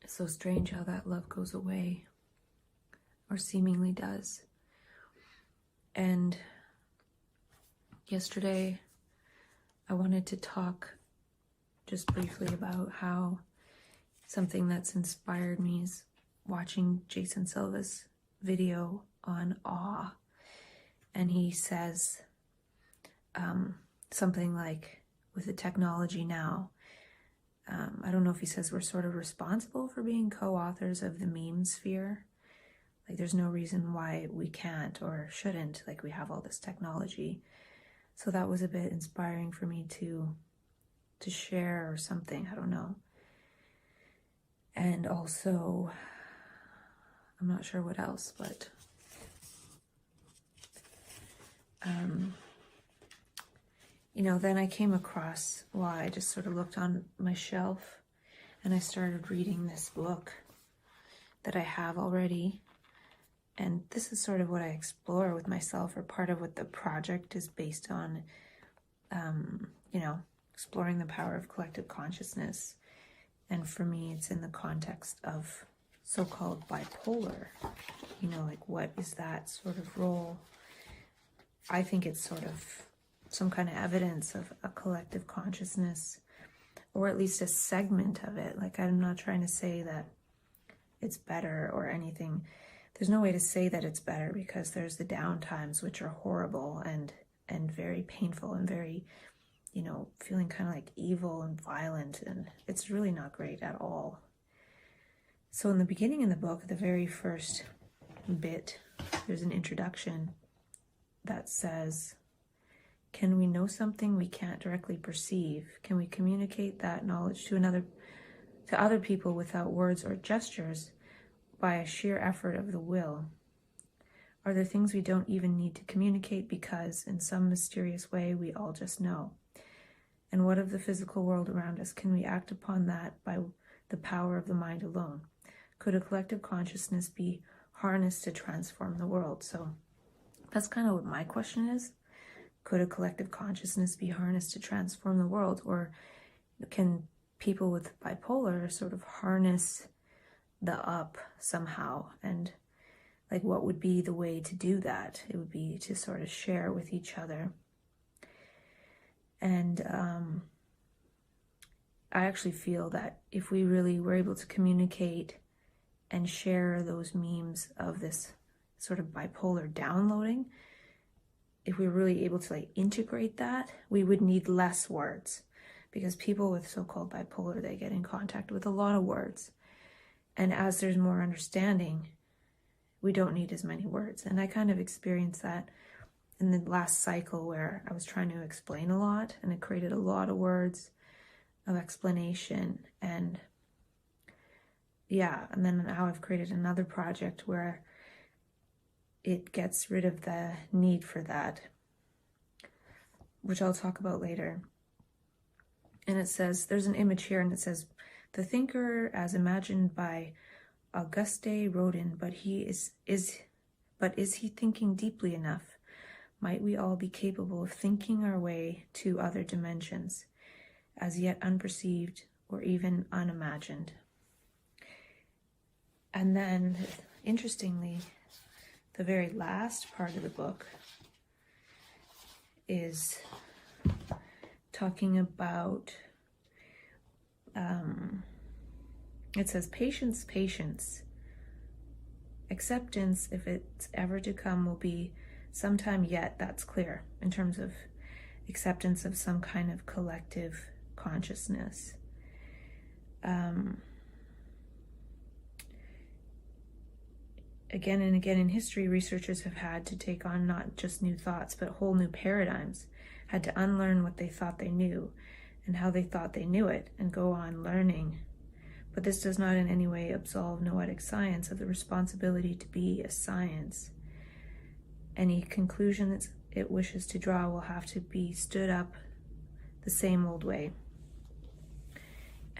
It's so strange how that love goes away, or seemingly does. And yesterday I wanted to talk just briefly about how something that's inspired me is watching Jason Silva's video on awe. And he says something like, with the technology now, I don't know if he says we're sort of responsible for being co-authors of the meme sphere. Like there's no reason why we can't or shouldn't, like we have all this technology. So that was a bit inspiring for me to share, or something, I don't know. And also, I'm not sure what else, but then I came across, I just sort of looked on my shelf and I started reading this book that I have already. And this is sort of what I explore with myself, or part of what the project is based on, exploring the power of collective consciousness. And for me, it's in the context of so-called bipolar. Like what is that sort of role? I think it's sort of some kind of evidence of a collective consciousness, or at least a segment of it. Like I'm not trying to say that it's better or anything. There's no way to say that it's better, because there's the down times, which are horrible and very painful and very, feeling kind of like evil and violent, and it's really not great at all. So in the beginning in the book, the very first bit, there's an introduction that says, can we know something we can't directly perceive? Can we communicate that knowledge to other people without words or gestures, by a sheer effort of the will? Are there things we don't even need to communicate because, in some mysterious way, we all just know? And what of the physical world around us? Can we act upon that by the power of the mind alone? Could a collective consciousness be harnessed to transform the world? So that's kind of what my question is. Could a collective consciousness be harnessed to transform the world? Or can people with bipolar sort of harness the up somehow? And like, what would be the way to do that? It would be to sort of share with each other. And I actually feel that if we really were able to communicate and share those memes of this sort of bipolar downloading, if we were really able to integrate that, we would need less words, because people with so-called bipolar, they get in contact with a lot of words. And as there's more understanding, we don't need as many words. And I kind of experienced that in the last cycle, where I was trying to explain a lot, and it created a lot of words of explanation. And yeah, and then now I've created another project where it gets rid of the need for that, which I'll talk about later. And it says, there's an image here, and it says, the thinker as imagined by Auguste Rodin, but is he thinking deeply enough? Might we all be capable of thinking our way to other dimensions, as yet unperceived or even unimagined? And then, interestingly, the very last part of the book is talking about, it says, patience, patience. Acceptance, if it's ever to come, will be sometime yet, that's clear, in terms of acceptance of some kind of collective consciousness. again and again in history, researchers have had to take on not just new thoughts, but whole new paradigms, had to unlearn what they thought they knew and how they thought they knew it, and go on learning. But this does not in any way absolve noetic science of the responsibility to be a science. Any conclusion that it wishes to draw will have to be stood up the same old way.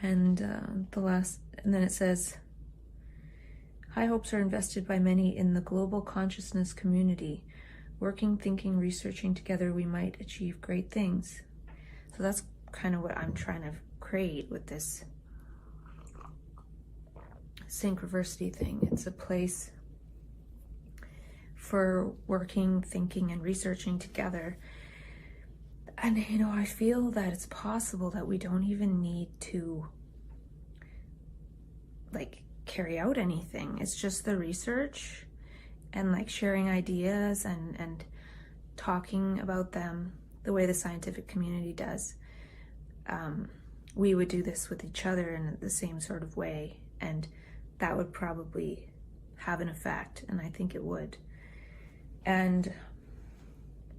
And then it says, high hopes are invested by many in the global consciousness community. Working, thinking, researching together, we might achieve great things. So that's kind of what I'm trying to create with this synchroversity thing. It's a place for working, thinking, and researching together. And, I feel that it's possible that we don't even need to, carry out anything. It's just the research and, sharing ideas and talking about them the way the scientific community does. We would do this with each other in the same sort of way, and that would probably have an effect, and I think it would. And,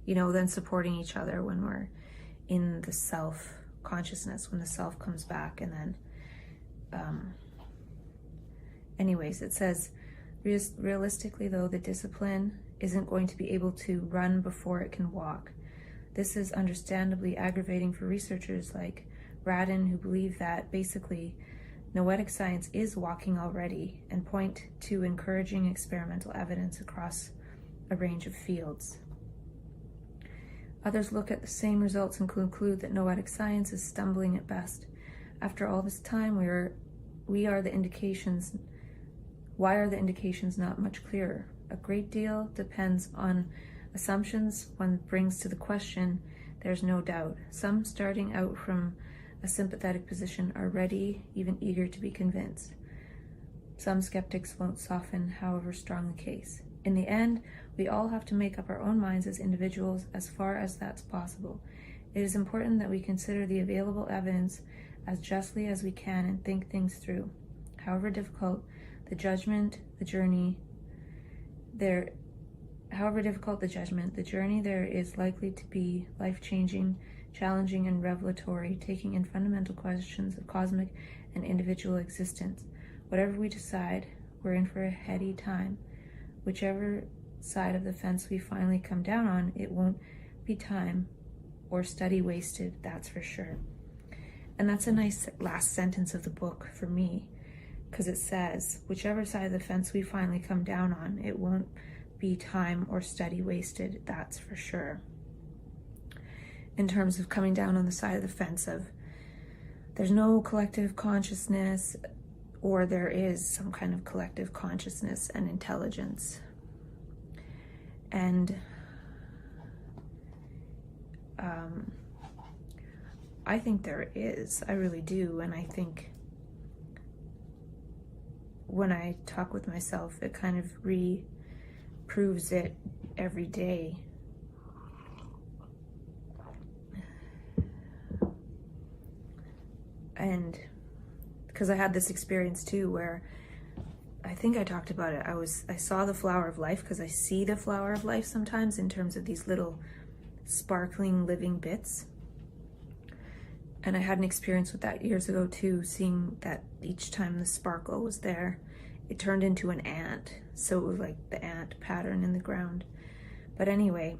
then supporting each other when we're in the self-consciousness, when the self comes back. And then, anyways, it says, realistically, though, the discipline isn't going to be able to run before it can walk. This is understandably aggravating for researchers like Radin, who believe that basically noetic science is walking already, and point to encouraging experimental evidence across a range of fields. Others look at the same results and conclude that noetic science is stumbling at best. After all this time, why are the indications not much clearer? A great deal depends on assumptions one brings to the question, there's no doubt. Some, starting out from a sympathetic position, are ready, even eager to be convinced. Some skeptics won't soften, however strong the case. In the end, we all have to make up our own minds as individuals as far as that's possible. It is important that we consider the available evidence as justly as we can and think things through. However difficult the judgment, the journey there is likely to be life-changing, challenging, and revelatory, taking in fundamental questions of cosmic and individual existence. Whatever we decide, we're in for a heady time. Whichever side of the fence we finally come down on, it won't be time or study wasted, that's for sure. And that's a nice last sentence of the book for me, because it says, whichever side of the fence we finally come down on, it won't be time or study wasted, that's for sure. In terms of coming down on the side of the fence of there's no collective consciousness, or there is some kind of collective consciousness and intelligence. And I think there is, I really do. And I think when I talk with myself, it kind of proves it every day. And because I had this experience too, where I think I talked about it. I saw the flower of life, because I see the flower of life sometimes in terms of these little sparkling living bits. And I had an experience with that years ago too, seeing that each time the sparkle was there, it turned into an ant. So it was like the ant pattern in the ground. But anyway,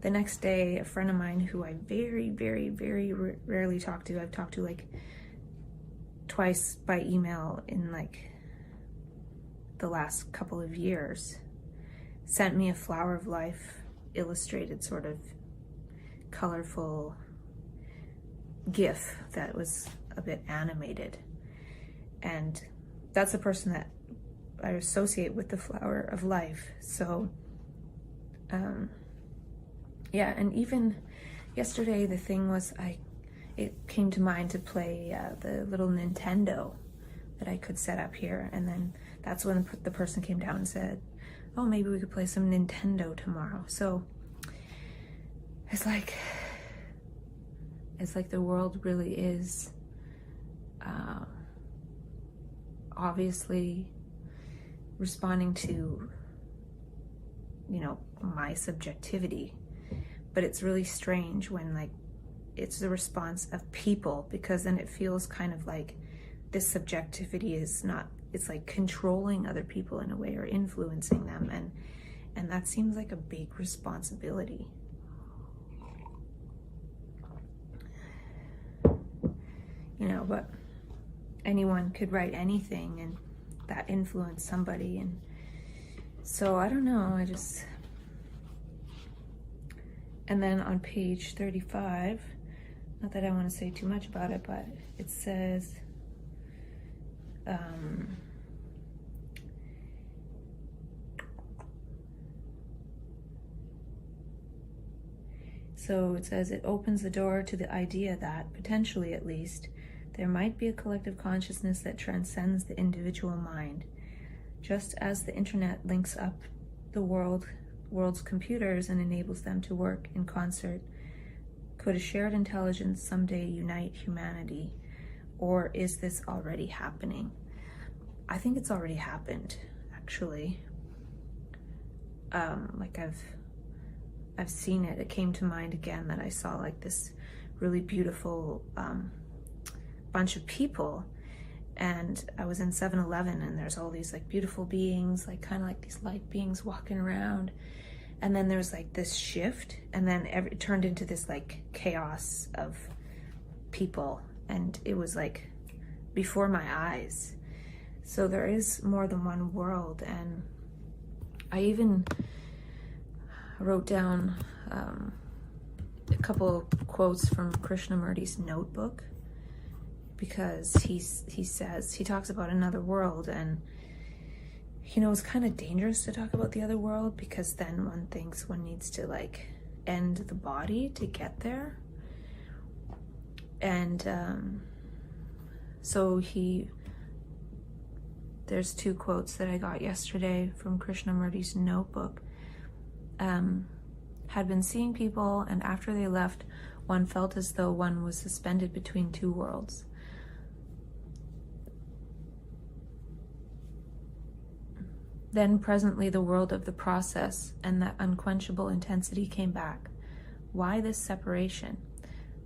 the next day, a friend of mine who I very, very, very rarely talk to, I've talked to like twice by email in like the last couple of years, sent me a flower of life illustrated sort of colorful GIF that was a bit animated. And that's a person that I associate with the flower of life. So yeah, and even yesterday the thing was, it came to mind to play the little Nintendo that I could set up here, and then that's when the person came down and said, oh, maybe we could play some Nintendo tomorrow. So it's like the world really is obviously responding to my subjectivity. But it's really strange when like it's the response of people, because then it feels kind of like this subjectivity is not, it's like controlling other people in a way or influencing them, and that seems like a big responsibility. But anyone could write anything and that influenced somebody, and so I don't know, and then on page 35, not that I want to say too much about it, but it says, so it says it opens the door to the idea that, potentially at least, there might be a collective consciousness that transcends the individual mind. Just as the internet links up the world's computers and enables them to work in concert, could a shared intelligence someday unite humanity? Or is this already happening? I think it's already happened, actually. Like I've seen it. It came to mind again that I saw like this really beautiful bunch of people, and I was in 7-Eleven, and there's all these like beautiful beings, like kind of like these light beings walking around, and then there's like this shift, and then it turned into this like chaos of people, and it was like before my eyes. So there is more than one world, and I even wrote down a couple quotes from Krishnamurti's notebook, because he talks about another world, and it's kind of dangerous to talk about the other world, because then one thinks one needs to like end the body to get there. And so there's two quotes that I got yesterday from Krishnamurti's notebook. Had been seeing people, and after they left, one felt as though one was suspended between two worlds. Then presently the world of the process and that unquenchable intensity came back. Why this separation?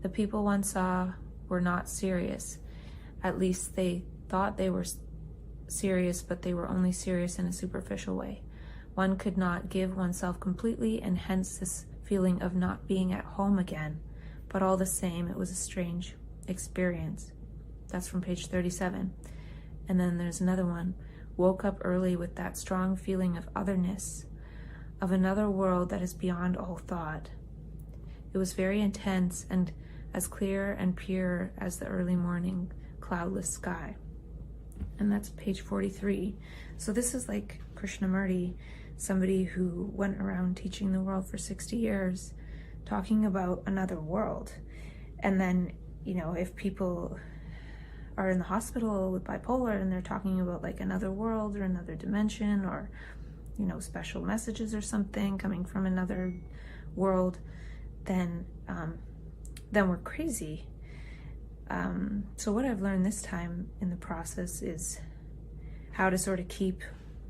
The people one saw were not serious. At least they thought they were serious, but they were only serious in a superficial way. One could not give oneself completely, and hence this feeling of not being at home again. But all the same, it was a strange experience. That's from page 37. And then there's another one. Woke up early with that strong feeling of otherness, of another world that is beyond all thought. It was very intense and as clear and pure as the early morning cloudless sky. And that's page 43. So this is like Krishnamurti, somebody who went around teaching the world for 60 years, talking about another world. And then, if people are in the hospital with bipolar and they're talking about like another world or another dimension, or special messages or something coming from another world, then we're crazy. So what I've learned this time in the process is how to sort of keep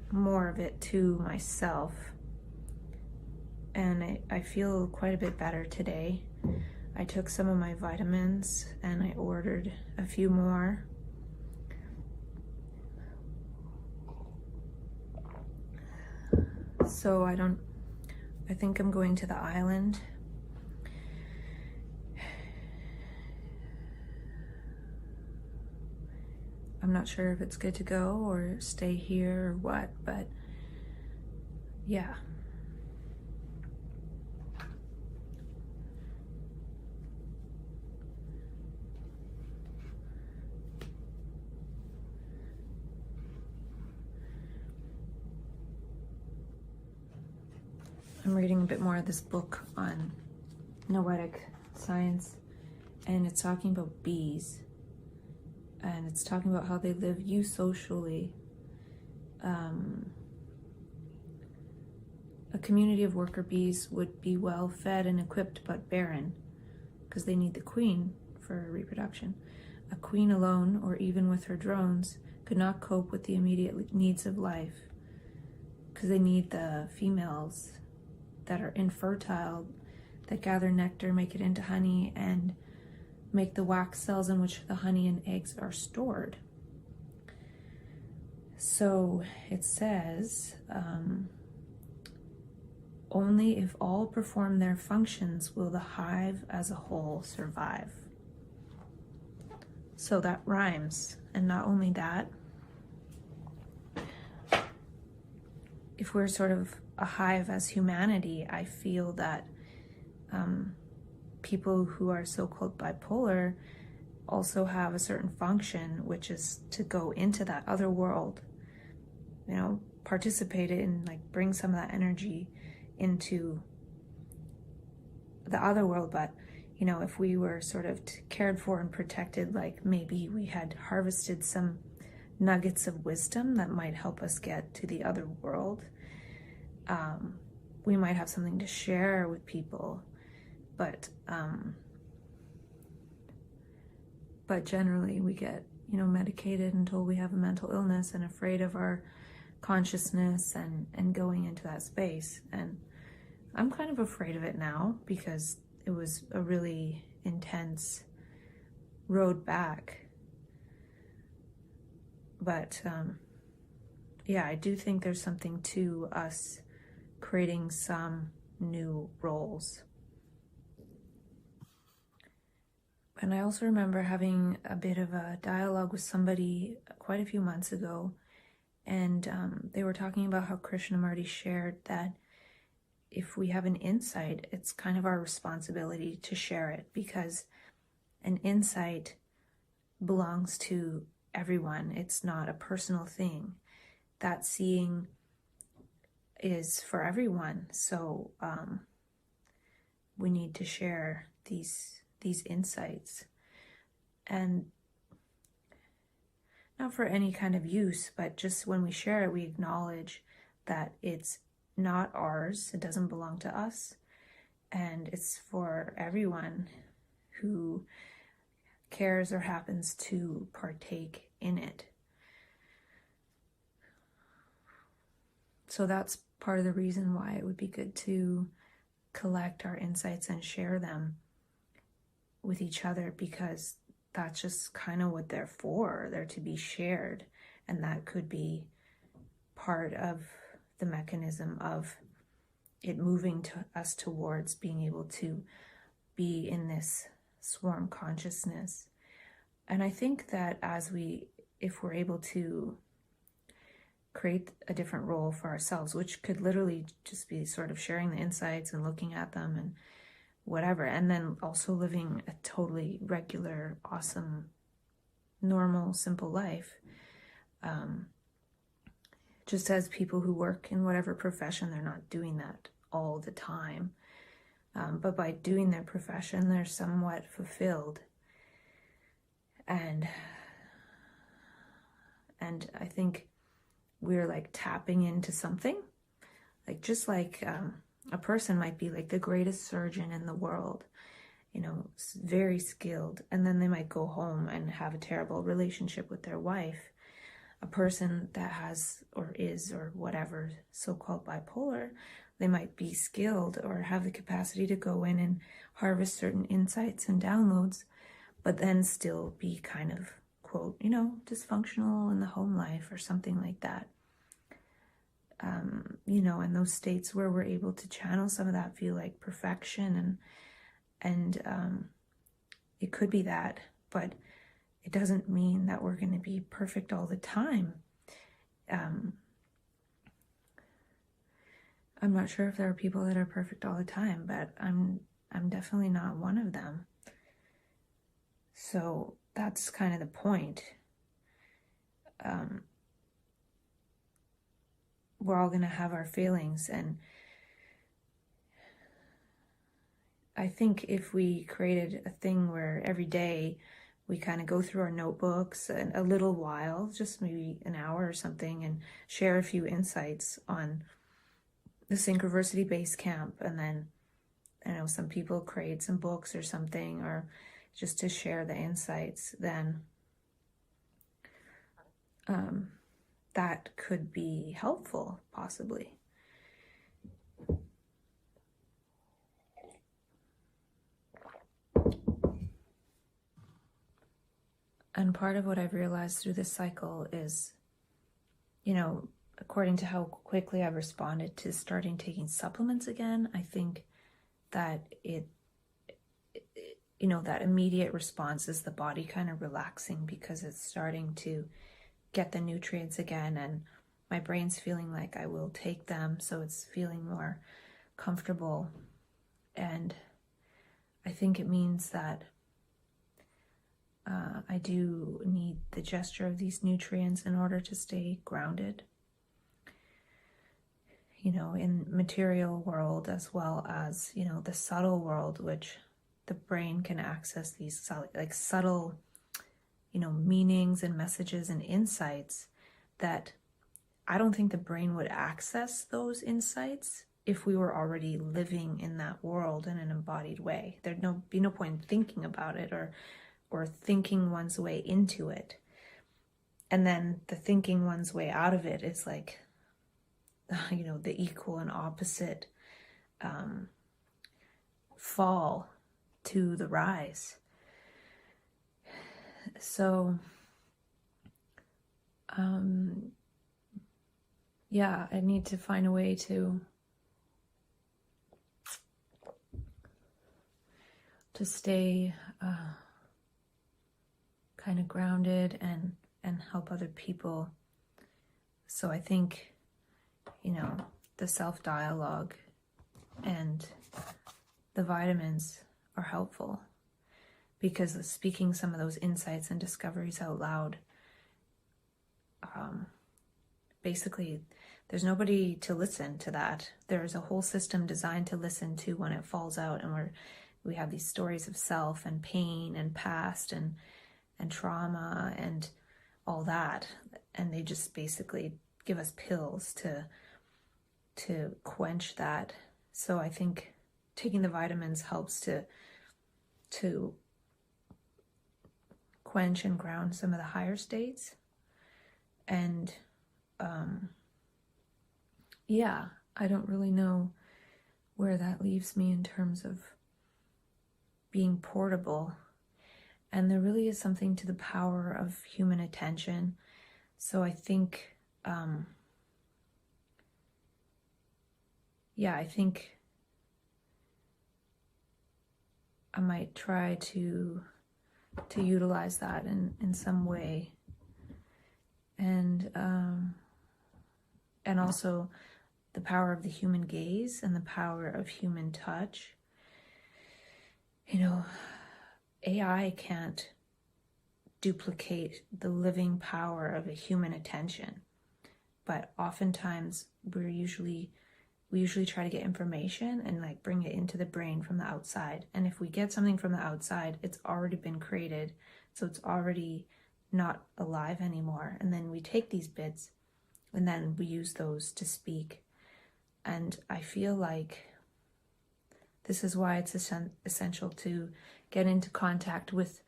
more of it to myself, and I feel quite a bit better today. I took some of my vitamins and I ordered a few more. So I think I'm going to the island. I'm not sure if it's good to go or stay here or what, but yeah. I'm reading a bit more of this book on noetic science, and it's talking about bees, and it's talking about how they live eusocially. A community of worker bees would be well fed and equipped but barren, because they need the queen for reproduction. A queen alone, or even with her drones, could not cope with the immediate needs of life, because they need the females that are infertile, that gather nectar, make it into honey, and make the wax cells in which the honey and eggs are stored. So it says, only if all perform their functions will the hive as a whole survive. So that rhymes. And not only that, if we're sort of a hive as humanity, I feel that people who are so-called bipolar also have a certain function, which is to go into that other world, you know, participate in, like, bring some of that energy into the other world. But, you know, if we were sort of cared for and protected, like maybe we had harvested some nuggets of wisdom that might help us get to the other world, we might have something to share with people. But generally we get, you know, medicated until we have a mental illness and afraid of our consciousness and going into that space. And I'm kind of afraid of it now because it was a really intense road back. But yeah, I do think there's something to us creating some new roles. And I also remember having a bit of a dialogue with somebody quite a few months ago, and they were talking about how Krishnamurti shared that if we have an insight, it's kind of our responsibility to share it, because an insight belongs to everyone. It's not a personal thing. That seeing is for everyone. So we need to share these insights, and not for any kind of use, but just when we share it, we acknowledge that it's not ours, it doesn't belong to us, and it's for everyone who cares or happens to partake in it. So that's part of the reason why it would be good to collect our insights and share them with each other, because that's just kind of what they're for. They're to be shared, and that could be part of the mechanism of it moving to us towards being able to be in this swarm consciousness. And I think that if we're able to create a different role for ourselves, which could literally just be sort of sharing the insights and looking at them and whatever, and then also living a totally regular, awesome, normal, simple life. Just as people who work in whatever profession, they're not doing that all the time. But by doing their profession, they're somewhat fulfilled. And I think we're like tapping into something, like just like a person might be like the greatest surgeon in the world, you know, very skilled, and then they might go home and have a terrible relationship with their wife. A person that has or is or whatever so-called bipolar, they might be skilled or have the capacity to go in and harvest certain insights and downloads, but then still be kind of, quote, you know, dysfunctional in the home life or something like that. You know, and those states where we're able to channel some of that feel like perfection, and it could be that, but it doesn't mean that we're going to be perfect all the time. I'm not sure if there are people that are perfect all the time, but I'm definitely not one of them. So that's kind of the point. We're all going to have our failings, and I think if we created a thing where every day we kind of go through our notebooks and a little while, just maybe an hour or something, and share a few insights on the Synchroversity Base Camp, and then, I know, some people create some books or something, or just to share the insights, then that could be helpful, possibly. part of what I've realized through this cycle is, according to how quickly I've responded to starting taking supplements again, I think that that immediate response is the body kind of relaxing because it's starting to get the nutrients again, and my brain's feeling like I will take them, so it's feeling more comfortable. And I think it means that I do need the gesture of these nutrients in order to stay grounded, in material world as well as, the subtle world, which the brain can access these subtle, meanings and messages and insights that I don't think the brain would access those insights if we were already living in that world in an embodied way. There'd be no point in thinking about it or thinking one's way into it. And then the thinking one's way out of it is like, the equal and opposite fall to the rise. So, I need to find a way to stay kind of grounded and help other people. So I think, the self-dialogue and the vitamins are helpful, because speaking some of those insights and discoveries out loud, basically there's nobody to listen to that. There's a whole system designed to listen to when it falls out, and we have these stories of self and pain and past and trauma and all that, and they just basically give us pills to quench that. So I think taking the vitamins helps to quench and ground some of the higher states. And I don't really know where that leaves me in terms of being portable. And there really is something to the power of human attention. So I think, I think I might try to utilize that in some way. And also the power of the human gaze and the power of human touch. AI can't duplicate the living power of a human attention, but oftentimes we usually try to get information and bring it into the brain from the outside. And if we get something from the outside, it's already been created, so it's already not alive anymore. And then we take these bits and then we use those to speak. And I feel like this is why it's essential to get into contact with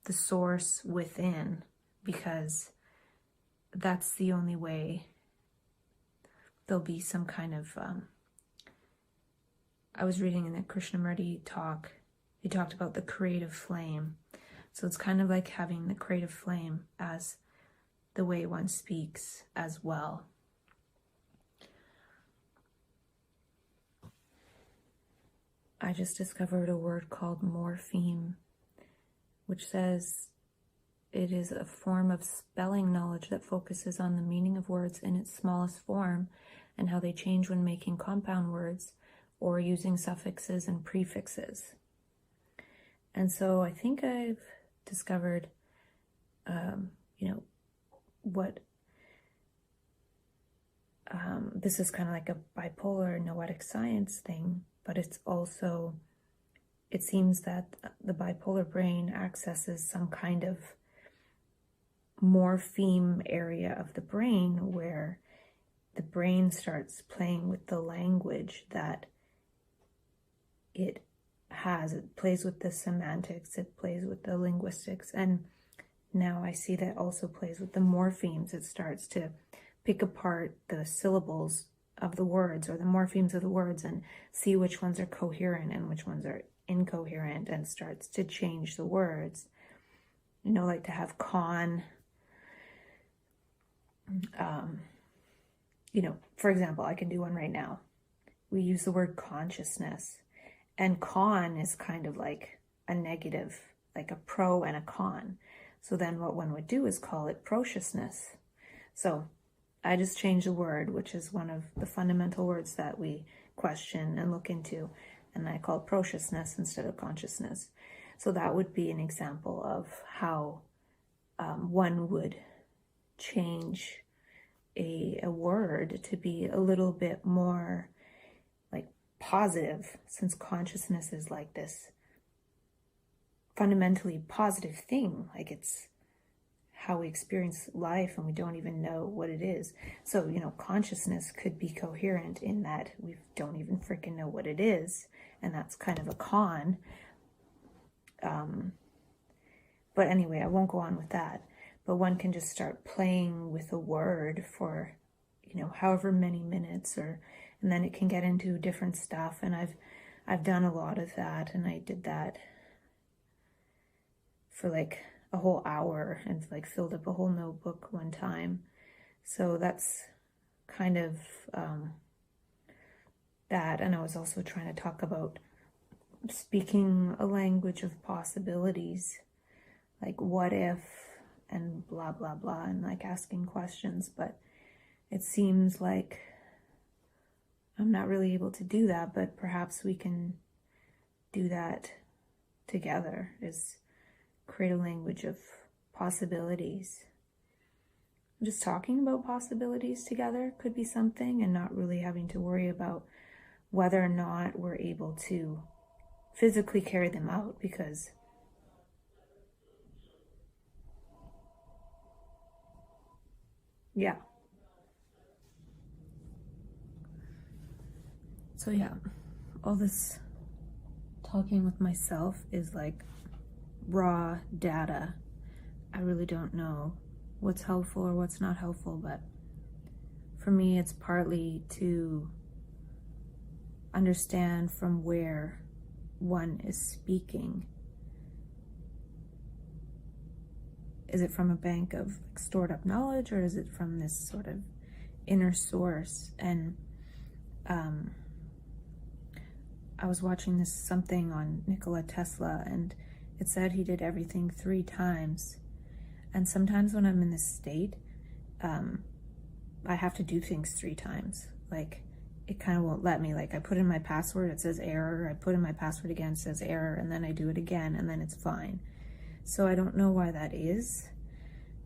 the source within, because that's the only way there'll be some kind of, I was reading in the Krishnamurti talk, he talked about the creative flame. So it's kind of like having the creative flame as the way one speaks as well. I just discovered a word called morpheme, which says it is a form of spelling knowledge that focuses on the meaning of words in its smallest form and how they change when making compound words or using suffixes and prefixes. And so I think I've discovered, what this is kind of like a bipolar noetic science thing, but it's also, it seems that the bipolar brain accesses some kind of morpheme area of the brain where the brain starts playing with the language that it has. It plays with the semantics, it plays with the linguistics, and now I see that also plays with the morphemes. It starts to pick apart the syllables of the words or the morphemes of the words and see which ones are coherent and which ones are incoherent, and starts to change the words. like to have con, for example, I can do one right now. We use the word consciousness, and con is kind of like a negative, like a pro and a con. So then what one would do is call it preciousness. So I just changed the word, which is one of the fundamental words that we question and look into, and I call it preciousness instead of consciousness. So that would be an example of how one would change a word to be a little bit more like positive, since consciousness is like this fundamentally positive thing. Like, it's how we experience life and we don't even know what it is. So, consciousness could be coherent in that we don't even freaking know what it is. And that's kind of a con. But anyway, I won't go on with that. But one can just start playing with a word for, however many minutes, and then it can get into different stuff. And I've done a lot of that, and I did that for like a whole hour and like filled up a whole notebook one time. So that's kind of that. And I was also trying to talk about speaking a language of possibilities, like what if and blah blah blah, and like asking questions. But it seems like I'm not really able to do that, but perhaps we can do that together, is create a language of possibilities. Just talking about possibilities together could be something, and not really having to worry about whether or not we're able to physically carry them out, because yeah. So yeah, all this talking with myself is like raw data. I really don't know what's helpful or what's not helpful, but for me it's partly to understand from where one is speaking. Is it from a bank of stored up knowledge, or is it from this sort of inner source? And I was watching something on Nikola Tesla, and it said he did everything 3 times. And sometimes when I'm in this state, I have to do things 3 times. Like, it kind of won't let me. Like, I put in my password, it says error. I put in my password again, it says error. And then I do it again, and then it's fine. So I don't know why that is,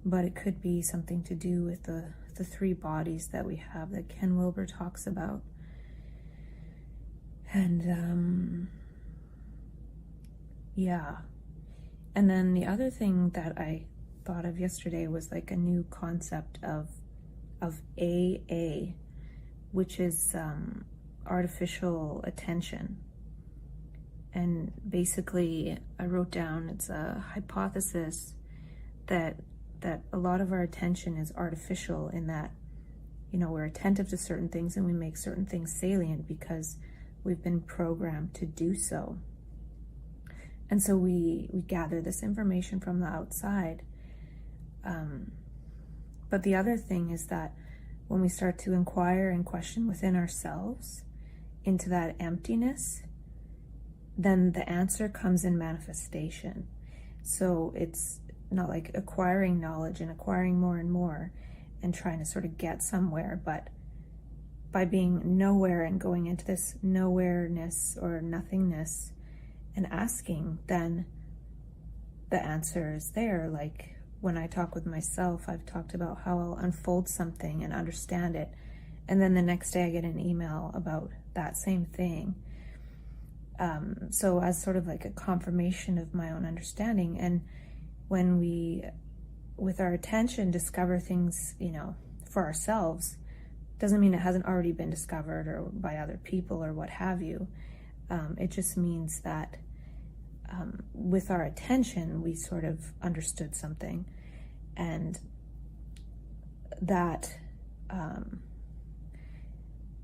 but it could be something to do with the 3 bodies that we have that Ken Wilber talks about. And yeah. And then the other thing that I thought of yesterday was like a new concept of AA, which is artificial attention. And basically I wrote down, it's a hypothesis that a lot of our attention is artificial, in that, we're attentive to certain things and we make certain things salient because we've been programmed to do so. And so we gather this information from the outside. But the other thing is that when we start to inquire and question within ourselves into that emptiness, then the answer comes in manifestation. So it's not like acquiring knowledge and acquiring more and more and trying to sort of get somewhere, but by being nowhere and going into this nowhereness or nothingness and asking, then the answer is there. Like, when I talk with myself, I've talked about how I'll unfold something and understand it, and then the next day I get an email about that same thing. So as sort of like a confirmation of my own understanding. And when we, with our attention, discover things, for ourselves, doesn't mean it hasn't already been discovered or by other people or what have you. It just means that with our attention, we sort of understood something, and that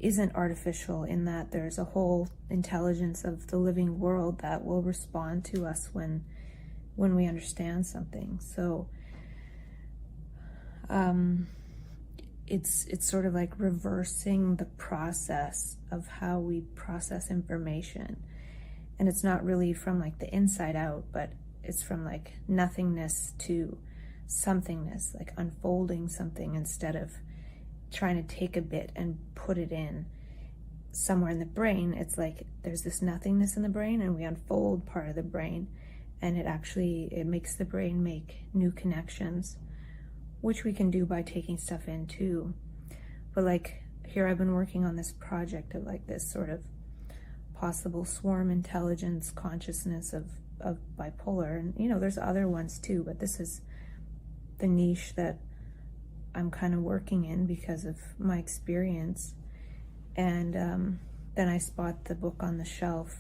isn't artificial, in that there's a whole intelligence of the living world that will respond to us when when we understand something. So it's sort of like reversing the process of how we process information. And it's not really from like the inside out, but it's from like nothingness to somethingness, like unfolding something instead of trying to take a bit and put it in somewhere in the brain. It's like there's this nothingness in the brain and we unfold part of the brain, and it makes the brain make new connections, which we can do by taking stuff in too. But like here I've been working on this project of like this sort of possible swarm intelligence consciousness of bipolar, and you know there's other ones too, but this is the niche that I'm kind of working in because of my experience. And then I spot the book on the shelf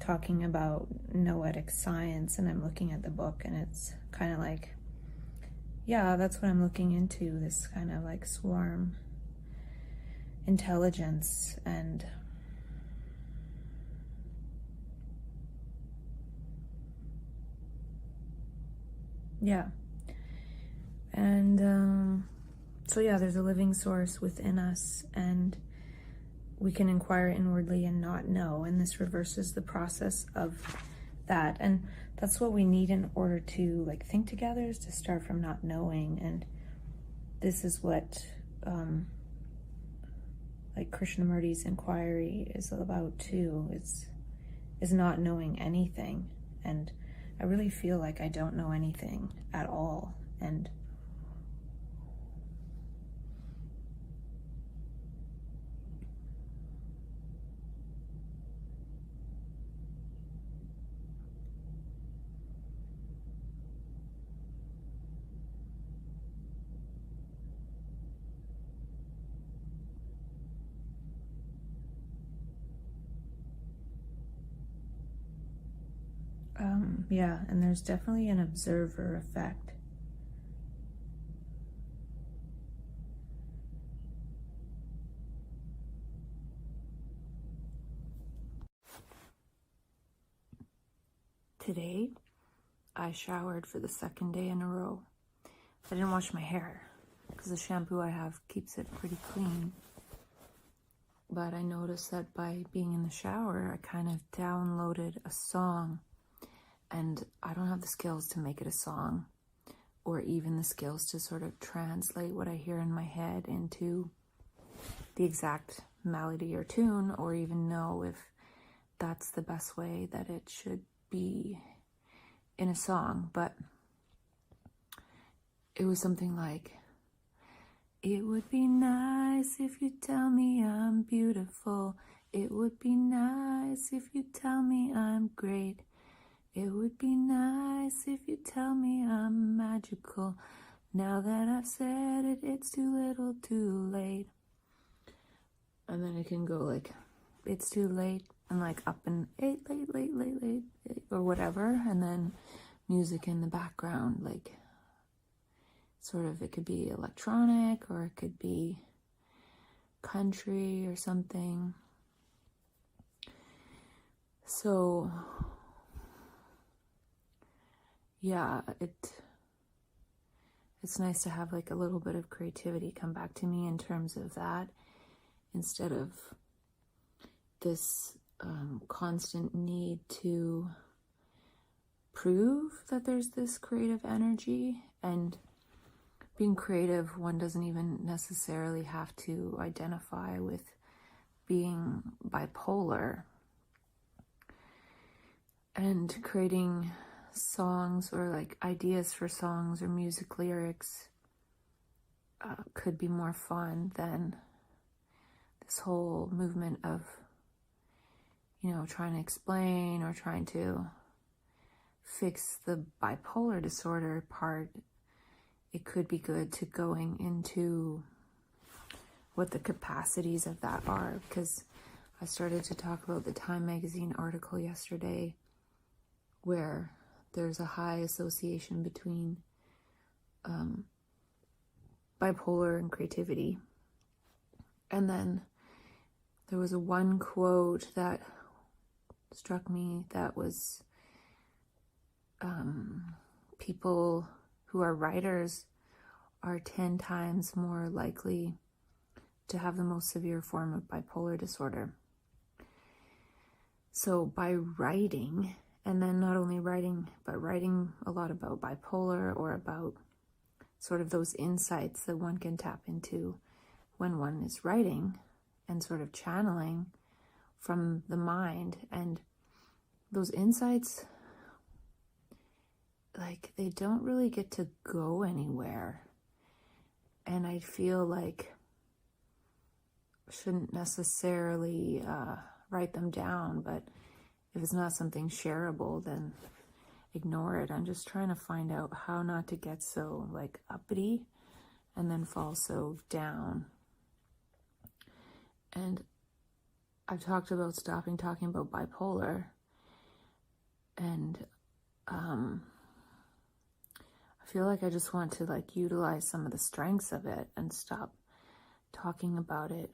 talking about noetic science, and I'm looking at the book and it's kind of like, yeah, that's what I'm looking into, this kind of like swarm intelligence. And yeah. And so yeah, there's a living source within us, and we can inquire inwardly and not know, and this reverses the process of that. And that's what we need in order to like think together, is to start from not knowing. And this is what like Krishnamurti's inquiry is about too, is not knowing anything. And I really feel like I don't know anything at all. And yeah, and there's definitely an observer effect. Today, I showered for the second day in a row. I didn't wash my hair because the shampoo I have keeps it pretty clean. But I noticed that by being in the shower, I kind of downloaded a song, and I don't have the skills to make it a song, or even the skills to sort of translate what I hear in my head into the exact melody or tune, or even know if that's the best way that it should be in a song. But it was something like, it would be nice if you tell me I'm beautiful. It would be nice if you tell me I'm great. It would be nice if you tell me I'm magical. Now that I've said it, it's too little too late. And then it can go like, it's too late, and like up and late, or whatever. And then music in the background, like sort of, it could be electronic or it could be country or something. So yeah, it's nice to have like a little bit of creativity come back to me in terms of that, instead of this constant need to prove that there's this creative energy. And being creative, one doesn't even necessarily have to identify with being bipolar. And creating songs or like ideas for songs or music lyrics could be more fun than this whole movement of, you know, trying to explain or trying to fix the bipolar disorder part. It could be good to going into what the capacities of that are, because I started to talk about the Time magazine article yesterday where there's a high association between bipolar and creativity. And then there was a one quote that struck me that was people who are writers are 10 times more likely to have the most severe form of bipolar disorder. So by writing, and then not only writing, but writing a lot about bipolar or about sort of those insights that one can tap into when one is writing and sort of channeling from the mind. And those insights, like, they don't really get to go anywhere. And I feel like I shouldn't necessarily write them down, but if it's not something shareable, then ignore it. I'm just trying to find out how not to get so like uppity and then fall so down. And I've talked about stopping talking about bipolar, and I feel like I just want to like utilize some of the strengths of it and stop talking about it,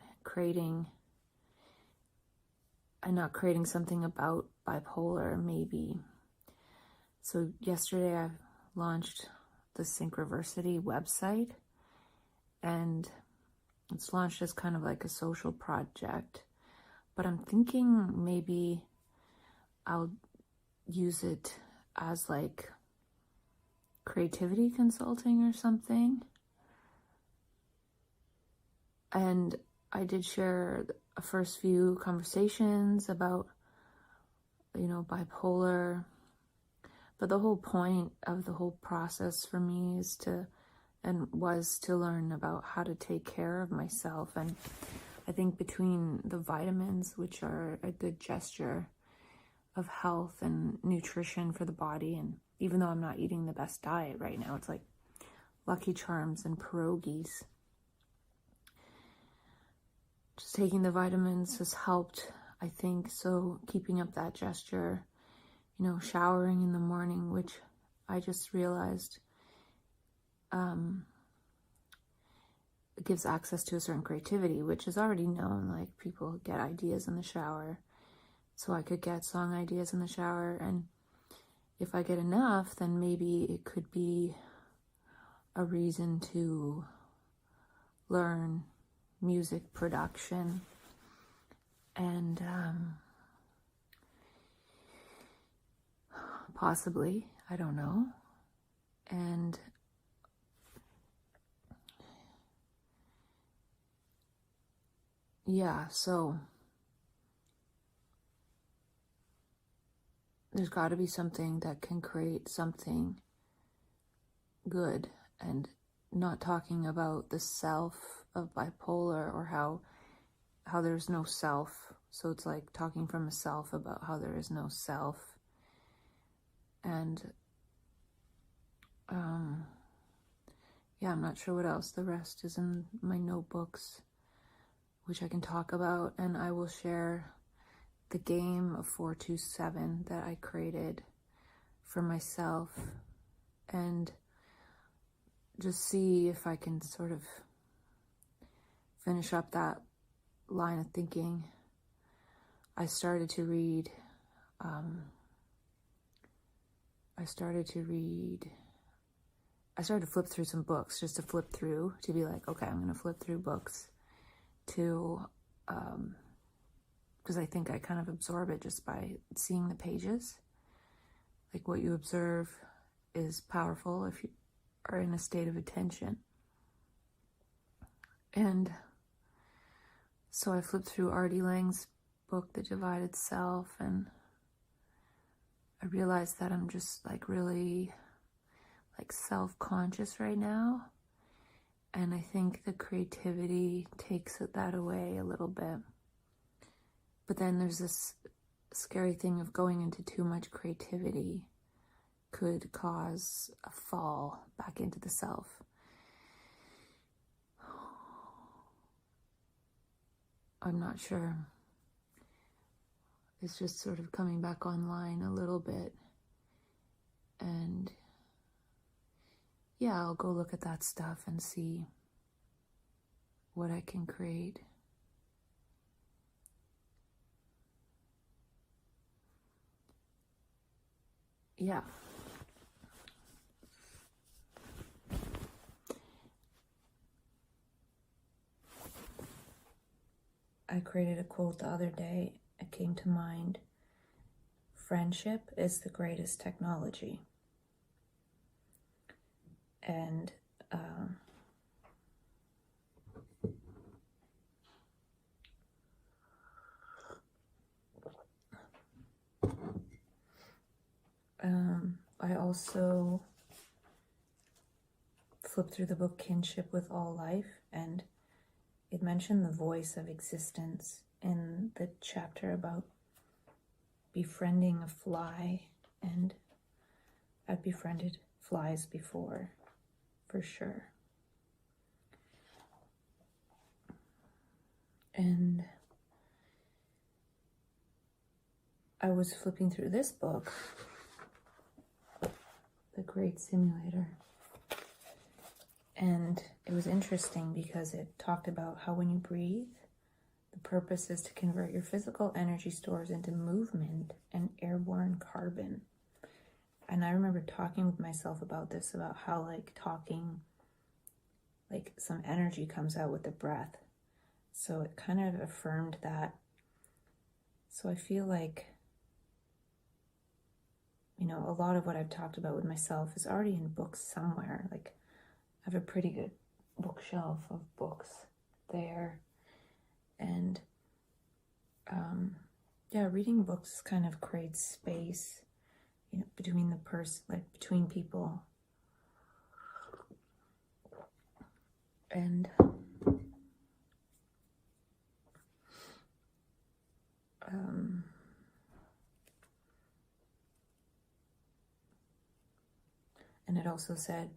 not creating something about bipolar, maybe. So yesterday I launched the Synchroversity website, and it's launched as kind of like a social project, but I'm thinking maybe I'll use it as like creativity consulting or something. And I did share a first few conversations about, bipolar. But the whole point of the whole process for me was to learn about how to take care of myself. And I think between the vitamins, which are a good gesture of health and nutrition for the body, and even though I'm not eating the best diet right now, it's like Lucky Charms and pierogies. Just taking the vitamins has helped, I think. So keeping up that gesture, showering in the morning, which I just realized it gives access to a certain creativity, which is already known. Like, people get ideas in the shower. So I could get song ideas in the shower. And if I get enough, then maybe it could be a reason to learn music production. And possibly, I don't know. And yeah, so there's got to be something that can create something good, and not talking about the self of bipolar, or how there's no self. So it's like talking from a self about how there is no self. And yeah, I'm not sure what else. The rest is in my notebooks, which I can talk about, and I will share the game of 427 that I created for myself, and just see if I can sort of finish up that line of thinking. I started to flip through some books, just to flip through, to be like, okay, I'm going to flip through books to, because I think I kind of absorb it just by seeing the pages. Like, what you observe is powerful if you are in a state of attention. And so I flipped through R.D. Laing's book, The Divided Self, and I realized that I'm just like really like self-conscious right now. And I think the creativity takes that away a little bit. But then there's this scary thing of going into too much creativity could cause a fall back into the self. I'm not sure. It's just sort of coming back online a little bit. And yeah, I'll go look at that stuff and see what I can create. Yeah. I created a quote the other day. It came to mind. Friendship is the greatest technology. And I also flipped through the book Kinship with All Life, and it mentioned the voice of existence in the chapter about befriending a fly, and I've befriended flies before, for sure. And I was flipping through this book, The Great Simulator, and it was interesting because it talked about how when you breathe, the purpose is to convert your physical energy stores into movement and airborne carbon. And I remember talking with myself about this, about how like talking, like some energy comes out with the breath. So it kind of affirmed that. So I feel like, you know, a lot of what I've talked about with myself is already in books somewhere. Like I have a pretty good bookshelf of books there. And yeah, reading books kind of creates space, you know, between the person, like between people. And it also said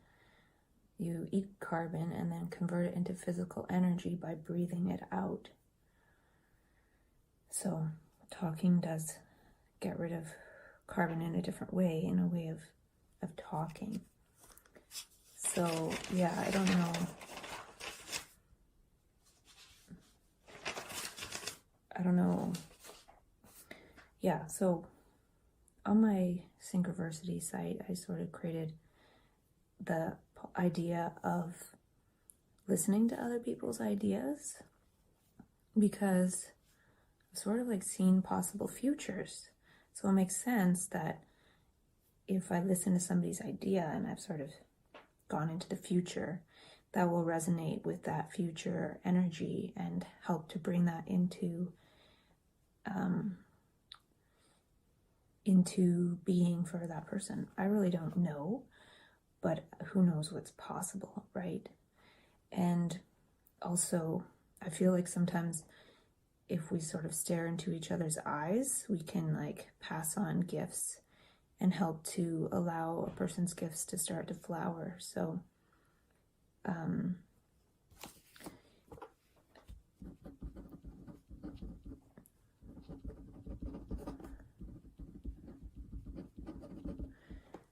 you eat carbon and then convert it into physical energy by breathing it out. So talking does get rid of carbon in a different way, in a way of talking. So yeah, I don't know. Yeah, so on my Synchroversity site, I sort of created the idea of listening to other people's ideas, because I've sort of like seen possible futures. So it makes sense that if I listen to somebody's idea and I've sort of gone into the future, that will resonate with that future energy and help to bring that into being for that person. I really don't know, but who knows what's possible, right? And also, I feel like sometimes if we sort of stare into each other's eyes, we can like pass on gifts and help to allow a person's gifts to start to flower. So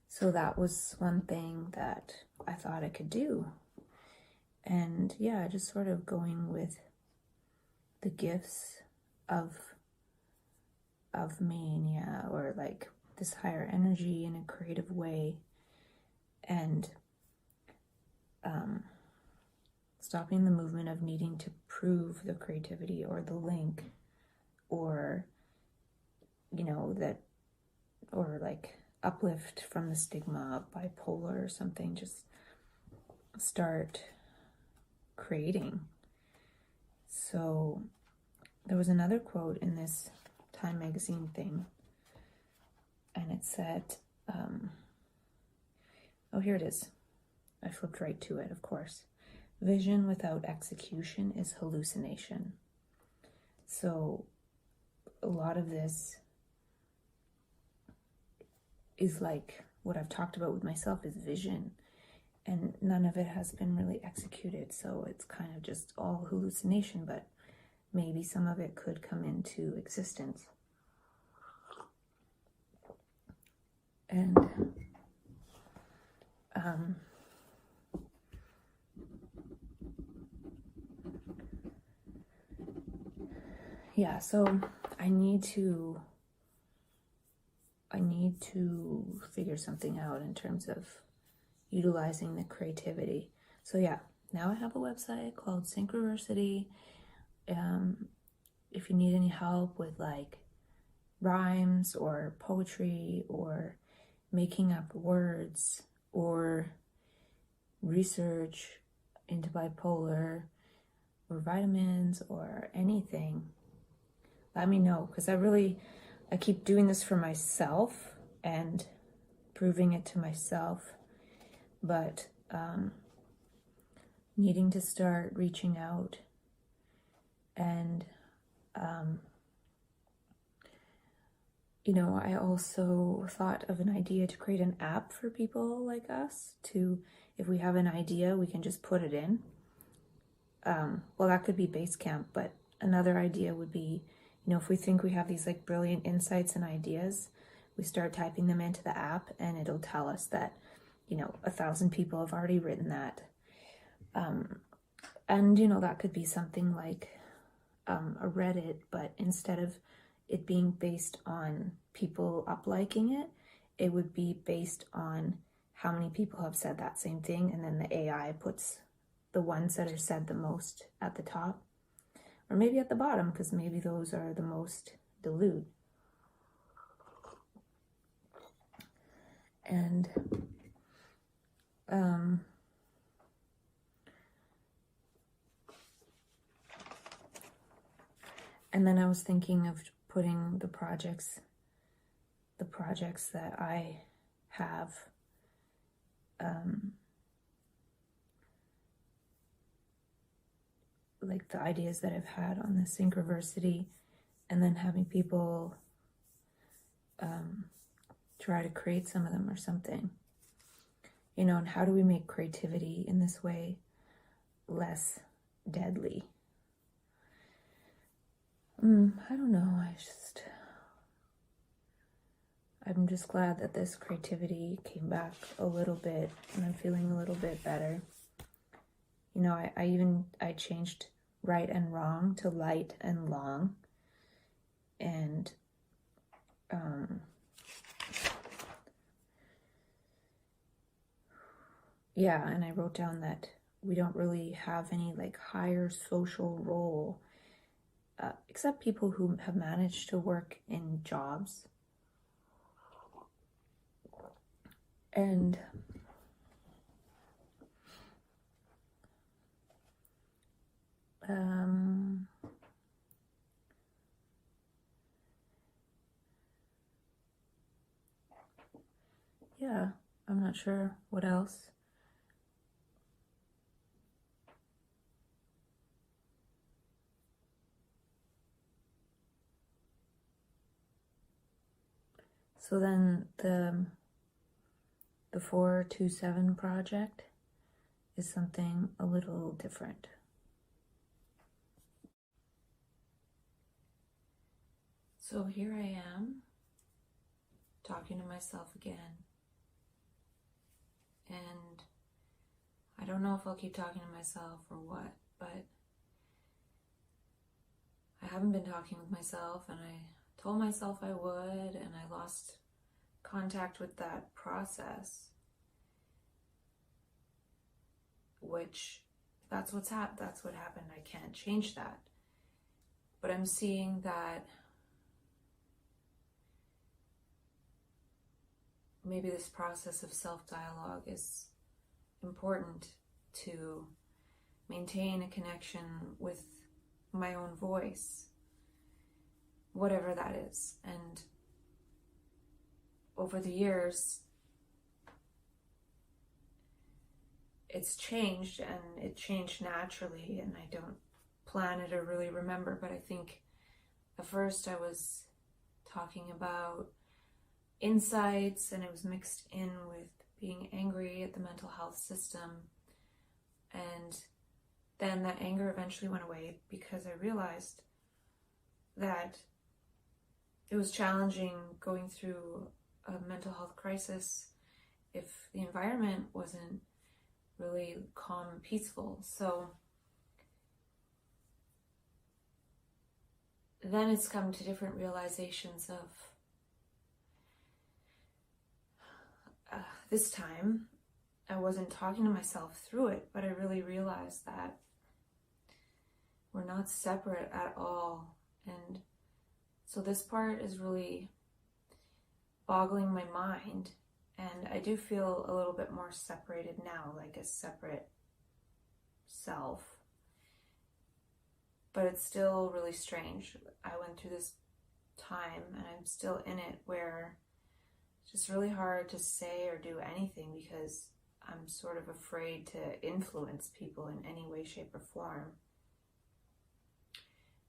so that was one thing that I thought I could do. And yeah, just sort of going with the gifts of mania, or like this higher energy in a creative way, and stopping the movement of needing to prove the creativity or the link, or, you know, that, or like uplift from the stigma of bipolar or something. Just start creating. So there was another quote in this Time magazine thing, and it said, oh, here it is. I flipped right to it, of course. Vision without execution is hallucination. So a lot of this is like what I've talked about with myself is vision, and none of it has been really executed. So it's kind of just all hallucination, but maybe some of it could come into existence. And yeah, so I need to figure something out in terms of utilizing the creativity. So yeah, now I have a website called Synchroversity. if you need any help with like rhymes or poetry or making up words or research into bipolar or vitamins or anything, let me know, because I keep doing this for myself and proving it to myself, but needing to start reaching out and I also thought of an idea to create an app for people like us to, if we have an idea, we can just put it in. Well, that could be Basecamp, but another idea would be, if we think we have these like brilliant insights and ideas, we start typing them into the app and it'll tell us that, 1,000 people have already written that. And, that could be something like a Reddit, but instead of it being based on people up-liking it, it would be based on how many people have said that same thing, and then the AI puts the ones that are said the most at the top, or maybe at the bottom, because maybe those are the most dilute. And then I was thinking of putting the projects that I have like the ideas that I've had on the Synchroversity, and then having people try to create some of them or something. And how do we make creativity in this way less deadly? I don't know, I'm just glad that this creativity came back a little bit, and I'm feeling a little bit better. I changed right and wrong to light and long, and and I wrote down that we don't really have any like higher social role, except people who have managed to work in jobs. And I'm not sure what else. So then the 427 project is something a little different. So here I am, talking to myself again. And I don't know if I'll keep talking to myself or what, but I haven't been talking with myself, and I told myself I would, and I lost contact with that process, which that's what happened. I can't change that. But I'm seeing that maybe this process of self-dialogue is important to maintain a connection with my own voice, whatever that is. And over the years, it's changed, and it changed naturally, and I don't plan it or really remember, but I think at first I was talking about insights, and it was mixed in with being angry at the mental health system. And then that anger eventually went away because I realized that it was challenging going through a mental health crisis if the environment wasn't really calm and peaceful. So then it's come to different realizations of this time I wasn't talking to myself through it, but I really realized that we're not separate at all, And so this part is really boggling my mind, and I do feel a little bit more separated now, like a separate self. But it's still really strange. I went through this time, and I'm still in it, where it's just really hard to say or do anything because I'm sort of afraid to influence people in any way, shape, or form.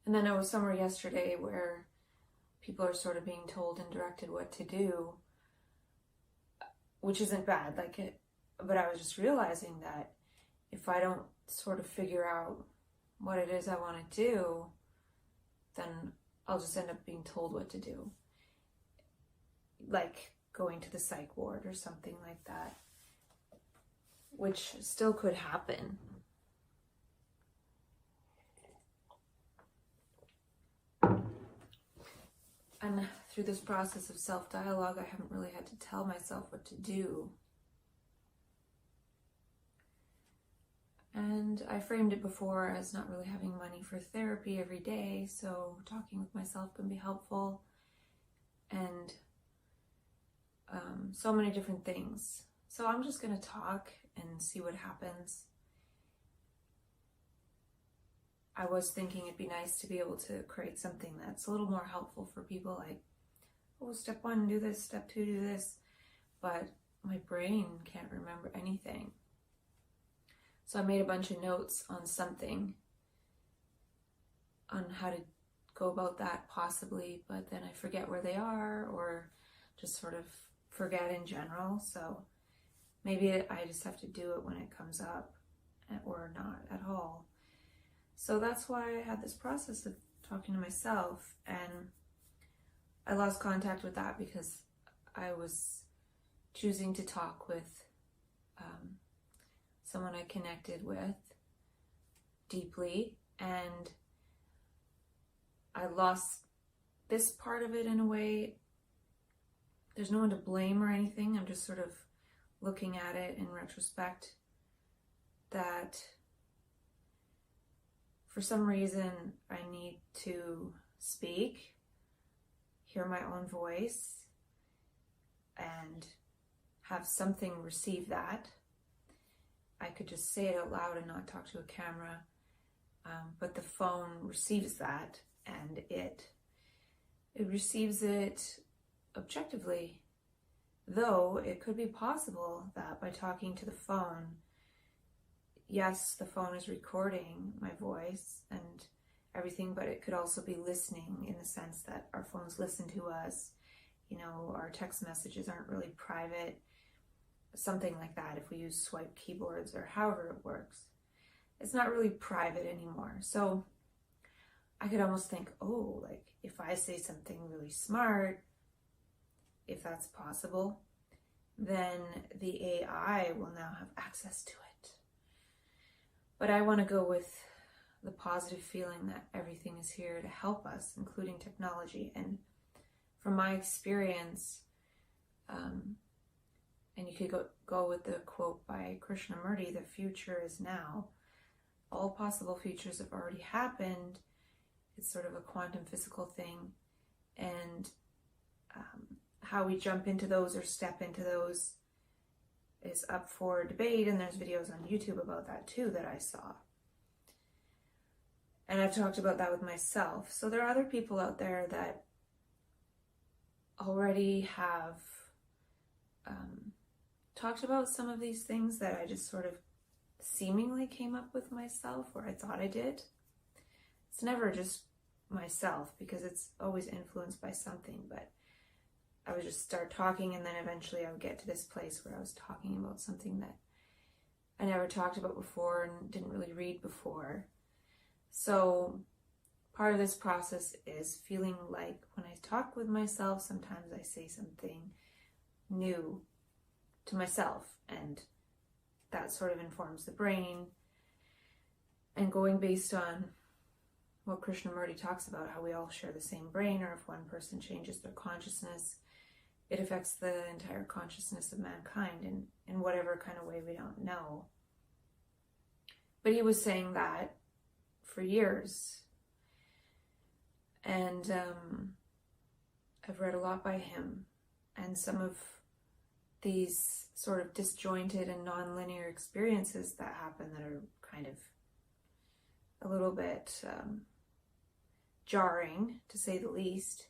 And then I was somewhere yesterday where people are sort of being told and directed what to do, which isn't bad, but I was just realizing that if I don't sort of figure out what it is I want to do, then I'll just end up being told what to do. Like going to the psych ward or something like that, which still could happen. And through this process of self-dialogue, I haven't really had to tell myself what to do. And I framed it before as not really having money for therapy every day, so talking with myself can be helpful. And so many different things. So I'm just going to talk and see what happens. I was thinking it'd be nice to be able to create something that's a little more helpful for people, like, oh, step 1, do this, step 2, do this. But my brain can't remember anything. So I made a bunch of notes on something, on how to go about that possibly, but then I forget where they are, or just sort of forget in general. So maybe I just have to do it when it comes up, or not at all. So that's why I had this process of talking to myself, and I lost contact with that because I was choosing to talk with someone I connected with deeply, and I lost this part of it in a way. There's no one to blame or anything. I'm just sort of looking at it in retrospect, that for some reason I need to speak, hear my own voice, and have something receive that. I could just say it out loud and not talk to a camera, but the phone receives that, and it receives it objectively, though it could be possible that by talking to the phone, yes, the phone is recording my voice and everything, but it could also be listening, in the sense that our phones listen to us. You know, our text messages aren't really private, something like that. If we use swipe keyboards or however it works, it's not really private anymore. So I could almost think, oh, like if I say something really smart, if that's possible, then the AI will now have access to it. But I want to go with the positive feeling that everything is here to help us, including technology. And from my experience, and you could go with the quote by Krishnamurti, the future is now. All possible futures have already happened. It's sort of a quantum physical thing. And how we jump into those or step into those is up for debate, and there's videos on YouTube about that too that I saw. And I've talked about that with myself. So there are other people out there that already have talked about some of these things that I just sort of seemingly came up with myself, or I thought I did. It's never just myself, because it's always influenced by something, but I would just start talking, and then eventually I would get to this place where I was talking about something that I never talked about before and didn't really read before. So part of this process is feeling like when I talk with myself, sometimes I say something new to myself, and that sort of informs the brain. And going based on what Krishnamurti talks about, how we all share the same brain, or if one person changes their consciousness, it affects the entire consciousness of mankind in whatever kind of way we don't know. But he was saying that for years. And I've read a lot by him, and some of these sort of disjointed and non-linear experiences that happen that are kind of a little bit jarring, to say the least.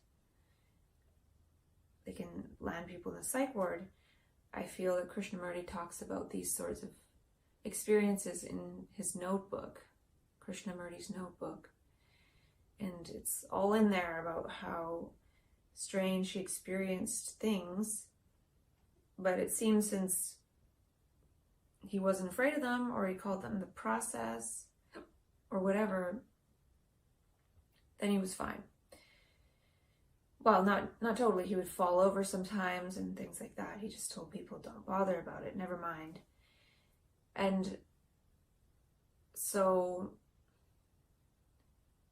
They can land people in the psych ward. I feel that Krishnamurti talks about these sorts of experiences in his notebook, Krishnamurti's notebook. And it's all in there about how strange he experienced things. But it seems since he wasn't afraid of them, or he called them the process, or whatever, then he was fine. Well, not totally. He would fall over sometimes and things like that. He just told people, don't bother about it, never mind. And so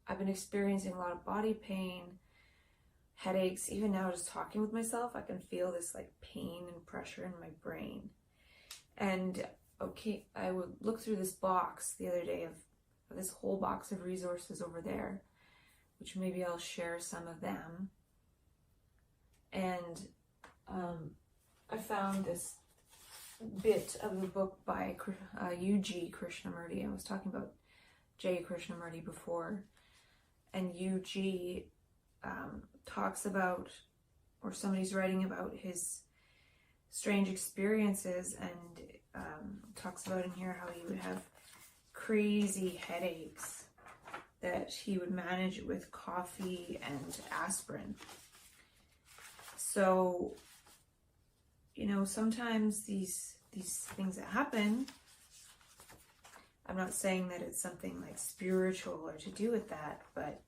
I've been experiencing a lot of body pain, headaches. Even now, just talking with myself, I can feel this like pain and pressure in my brain. And okay, I would look through this box the other day of this whole box of resources over there, which maybe I'll share some of them. And I found this bit of a book by U.G. Krishnamurti. I was talking about J. Krishnamurti before. And U.G. talks about, or somebody's writing about his strange experiences, and talks about in here how he would have crazy headaches that he would manage with coffee and aspirin. So, you know, sometimes these things that happen, I'm not saying that it's something like spiritual or to do with that, but,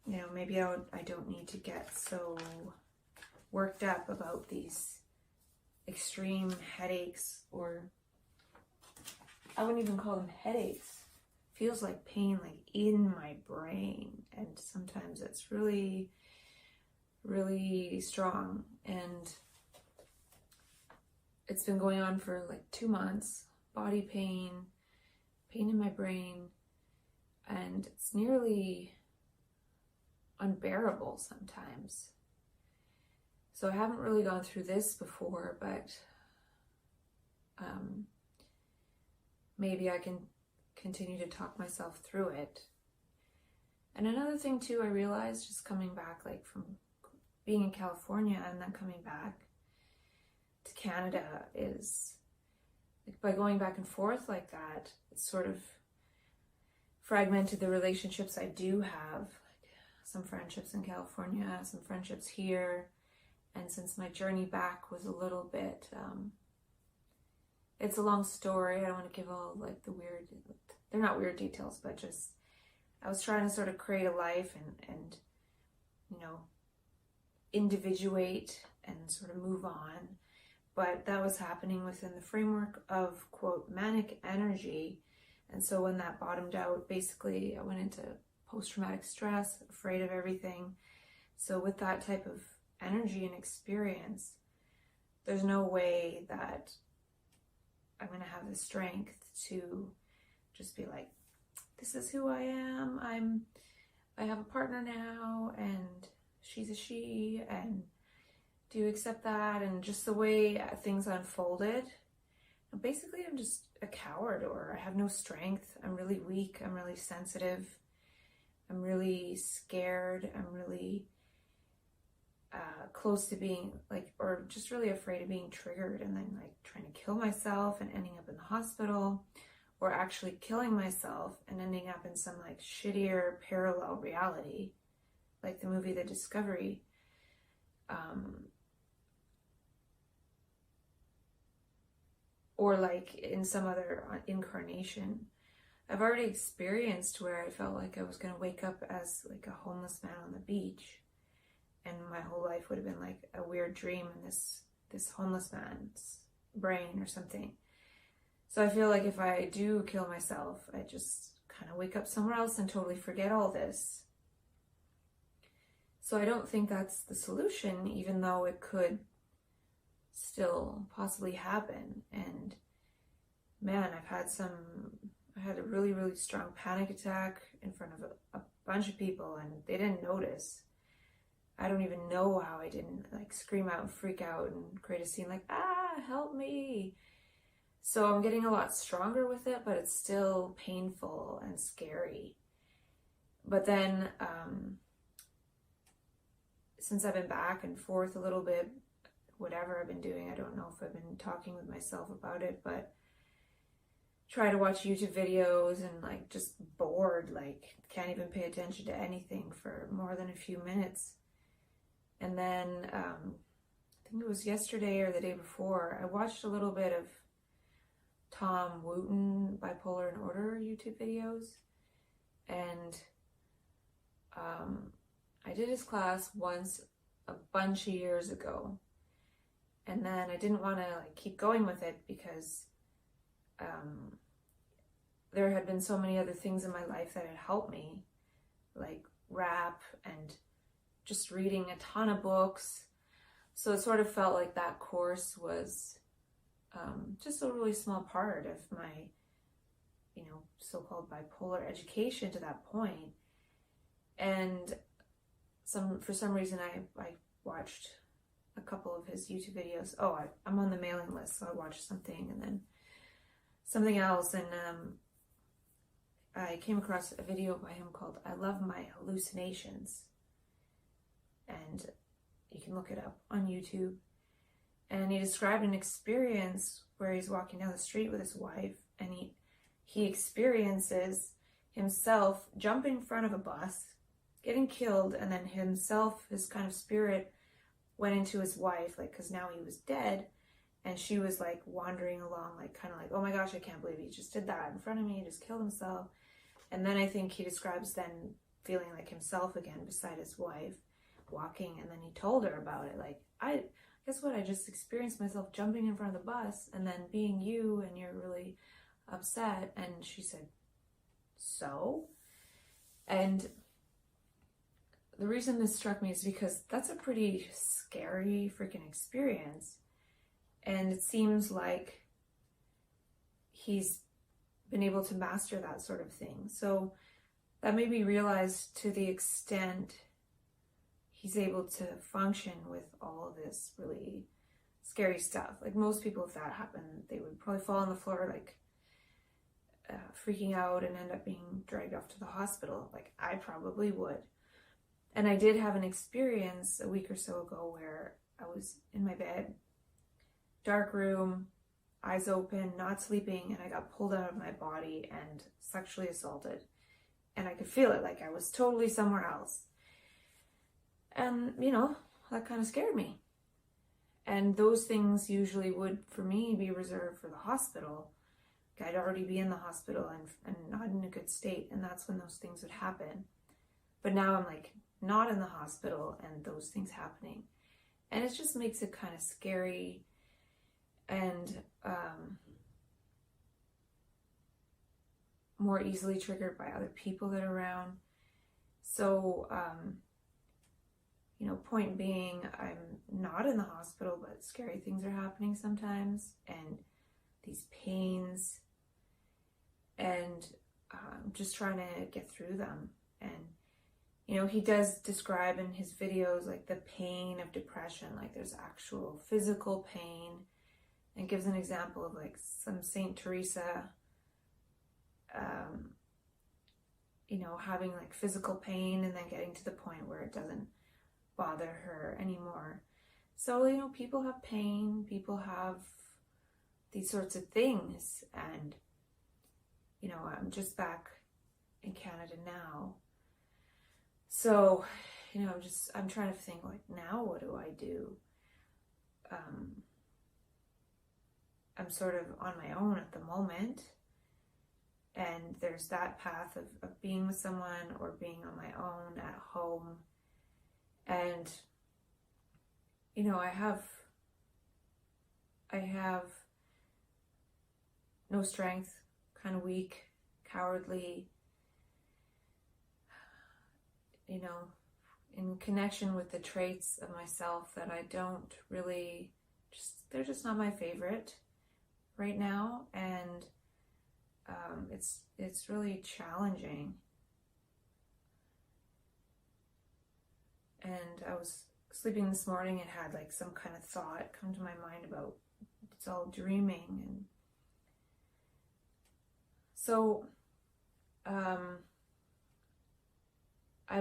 you know, maybe I don't need to get so worked up about these extreme headaches, or I wouldn't even call them headaches. Feels like pain, like in my brain. And sometimes it's really, really strong. And it's been going on for like 2 months. Body pain, pain in my brain, and it's nearly unbearable sometimes. So I haven't really gone through this before, but maybe I can continue to talk myself through it. And another thing too, I realized just coming back, like from being in California and then coming back to Canada, is like by going back and forth like that, it's sort of fragmented the relationships I do have. Like some friendships in California, some friendships here. And since my journey back was a little bit, it's a long story. I don't want to give all like the weird, they're not weird details, but just, I was trying to sort of create a life and you know, individuate and sort of move on. But that was happening within the framework of, quote, manic energy. And so when that bottomed out, basically I went into post-traumatic stress, afraid of everything. So with that type of energy and experience, there's no way that I'm going to have the strength to just be like, this is who I am. I have a partner now, and she's a she, and do you accept that? And just the way things unfolded, basically I'm just a coward, or I have no strength. I'm really weak. I'm really sensitive. I'm really scared. I'm really close to being like, or just really afraid of being triggered and then like trying to kill myself and ending up in the hospital, or actually killing myself and ending up in some like shittier parallel reality, like the movie The Discovery. Or like in some other incarnation. I've already experienced where I felt like I was going to wake up as like a homeless man on the beach, and my whole life would have been like a weird dream in this homeless man's brain or something. So I feel like if I do kill myself, I just kind of wake up somewhere else and totally forget all this. So I don't think that's the solution, even though it could still possibly happen. And man, I had a really, really strong panic attack in front of bunch of people and they didn't notice. I don't even know how I didn't like scream out and freak out and create a scene like, ah, help me. So I'm getting a lot stronger with it, but it's still painful and scary. But then, since I've been back and forth a little bit, whatever I've been doing, I don't know if I've been talking with myself about it, but try to watch YouTube videos and like just bored, like can't even pay attention to anything for more than a few minutes. And then I think it was yesterday or the day before, I watched a little bit of Tom Wooten Bipolar and Order YouTube videos, and I did his class once a bunch of years ago, and then I didn't want to like keep going with it because there had been so many other things in my life that had helped me, like rap and just reading a ton of books. So it sort of felt like that course was just a really small part of my, so-called bipolar education to that point. And for some reason I watched a couple of his YouTube videos. Oh, I'm on the mailing list, so I watched something and then something else, and I came across a video by him called I Love My Hallucinations, and you can look it up on YouTube. And he described an experience where he's walking down the street with his wife, and he experiences himself jumping in front of a bus, getting killed, and then himself, his kind of spirit, went into his wife, like, because now he was dead, and she was like wandering along, like kind of like, oh my gosh, I can't believe he just did that in front of me, he just killed himself. And then I think he describes then feeling like himself again beside his wife, walking, and then he told her about it, like, guess what, I just experienced myself jumping in front of the bus and then being you, and you're really upset. And she said, so? And the reason this struck me is because that's a pretty scary freaking experience. And it seems like he's been able to master that sort of thing. So that made me realize to the extent he's able to function with all of this really scary stuff. Like most people, if that happened, they would probably fall on the floor, like freaking out and end up being dragged off to the hospital. Like I probably would. And I did have an experience a week or so ago where I was in my bed, dark room, eyes open, not sleeping, and I got pulled out of my body and sexually assaulted. And I could feel it, like I was totally somewhere else. And, that kind of scared me. And those things usually would, for me, be reserved for the hospital. I'd already be in the hospital and not in a good state, and that's when those things would happen. But now I'm like not in the hospital and those things happening. And it just makes it kind of scary and more easily triggered by other people that are around. So, point being, I'm not in the hospital, but scary things are happening sometimes, and these pains, and I'm just trying to get through them. And, he does describe in his videos, like, the pain of depression, like, there's actual physical pain, and gives an example of, like, some Saint Teresa, having, like, physical pain and then getting to the point where it doesn't bother her anymore. So, people have pain, people have these sorts of things, and, I'm just back in Canada now. So, I'm trying to think, like, now what do I do? I'm sort of on my own at the moment, and there's that path of being with someone or being on my own at home. And, I have no strength, kind of weak, cowardly, in connection with the traits of myself that I don't really, they're just not my favorite right now. And it's really challenging. And I was sleeping this morning and had like some kind of thought come to my mind about it's all dreaming. And so I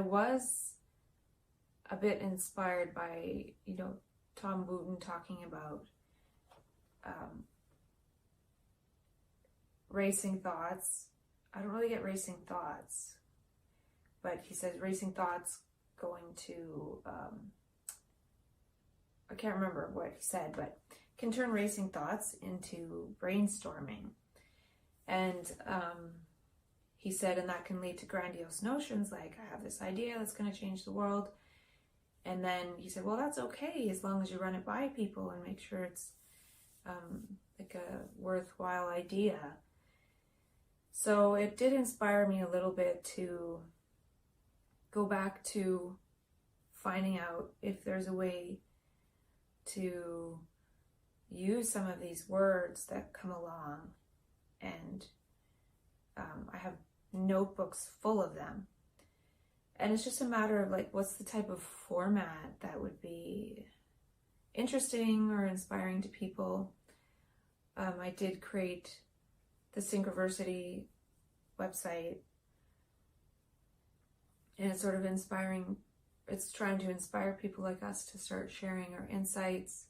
was a bit inspired by, Tom Wooten talking about racing thoughts. I don't really get racing thoughts, but he says racing thoughts going to, I can't remember what he said, but can turn racing thoughts into brainstorming. And he said, and that can lead to grandiose notions like, I have this idea that's going to change the world. And then he said, well, that's okay as long as you run it by people and make sure it's like a worthwhile idea. So it did inspire me a little bit to go back to finding out if there's a way to use some of these words that come along. And I have notebooks full of them. And it's just a matter of like, what's the type of format that would be interesting or inspiring to people. I did create the Synchroversity website, and it's sort of inspiring. It's trying to inspire people like us to start sharing our insights,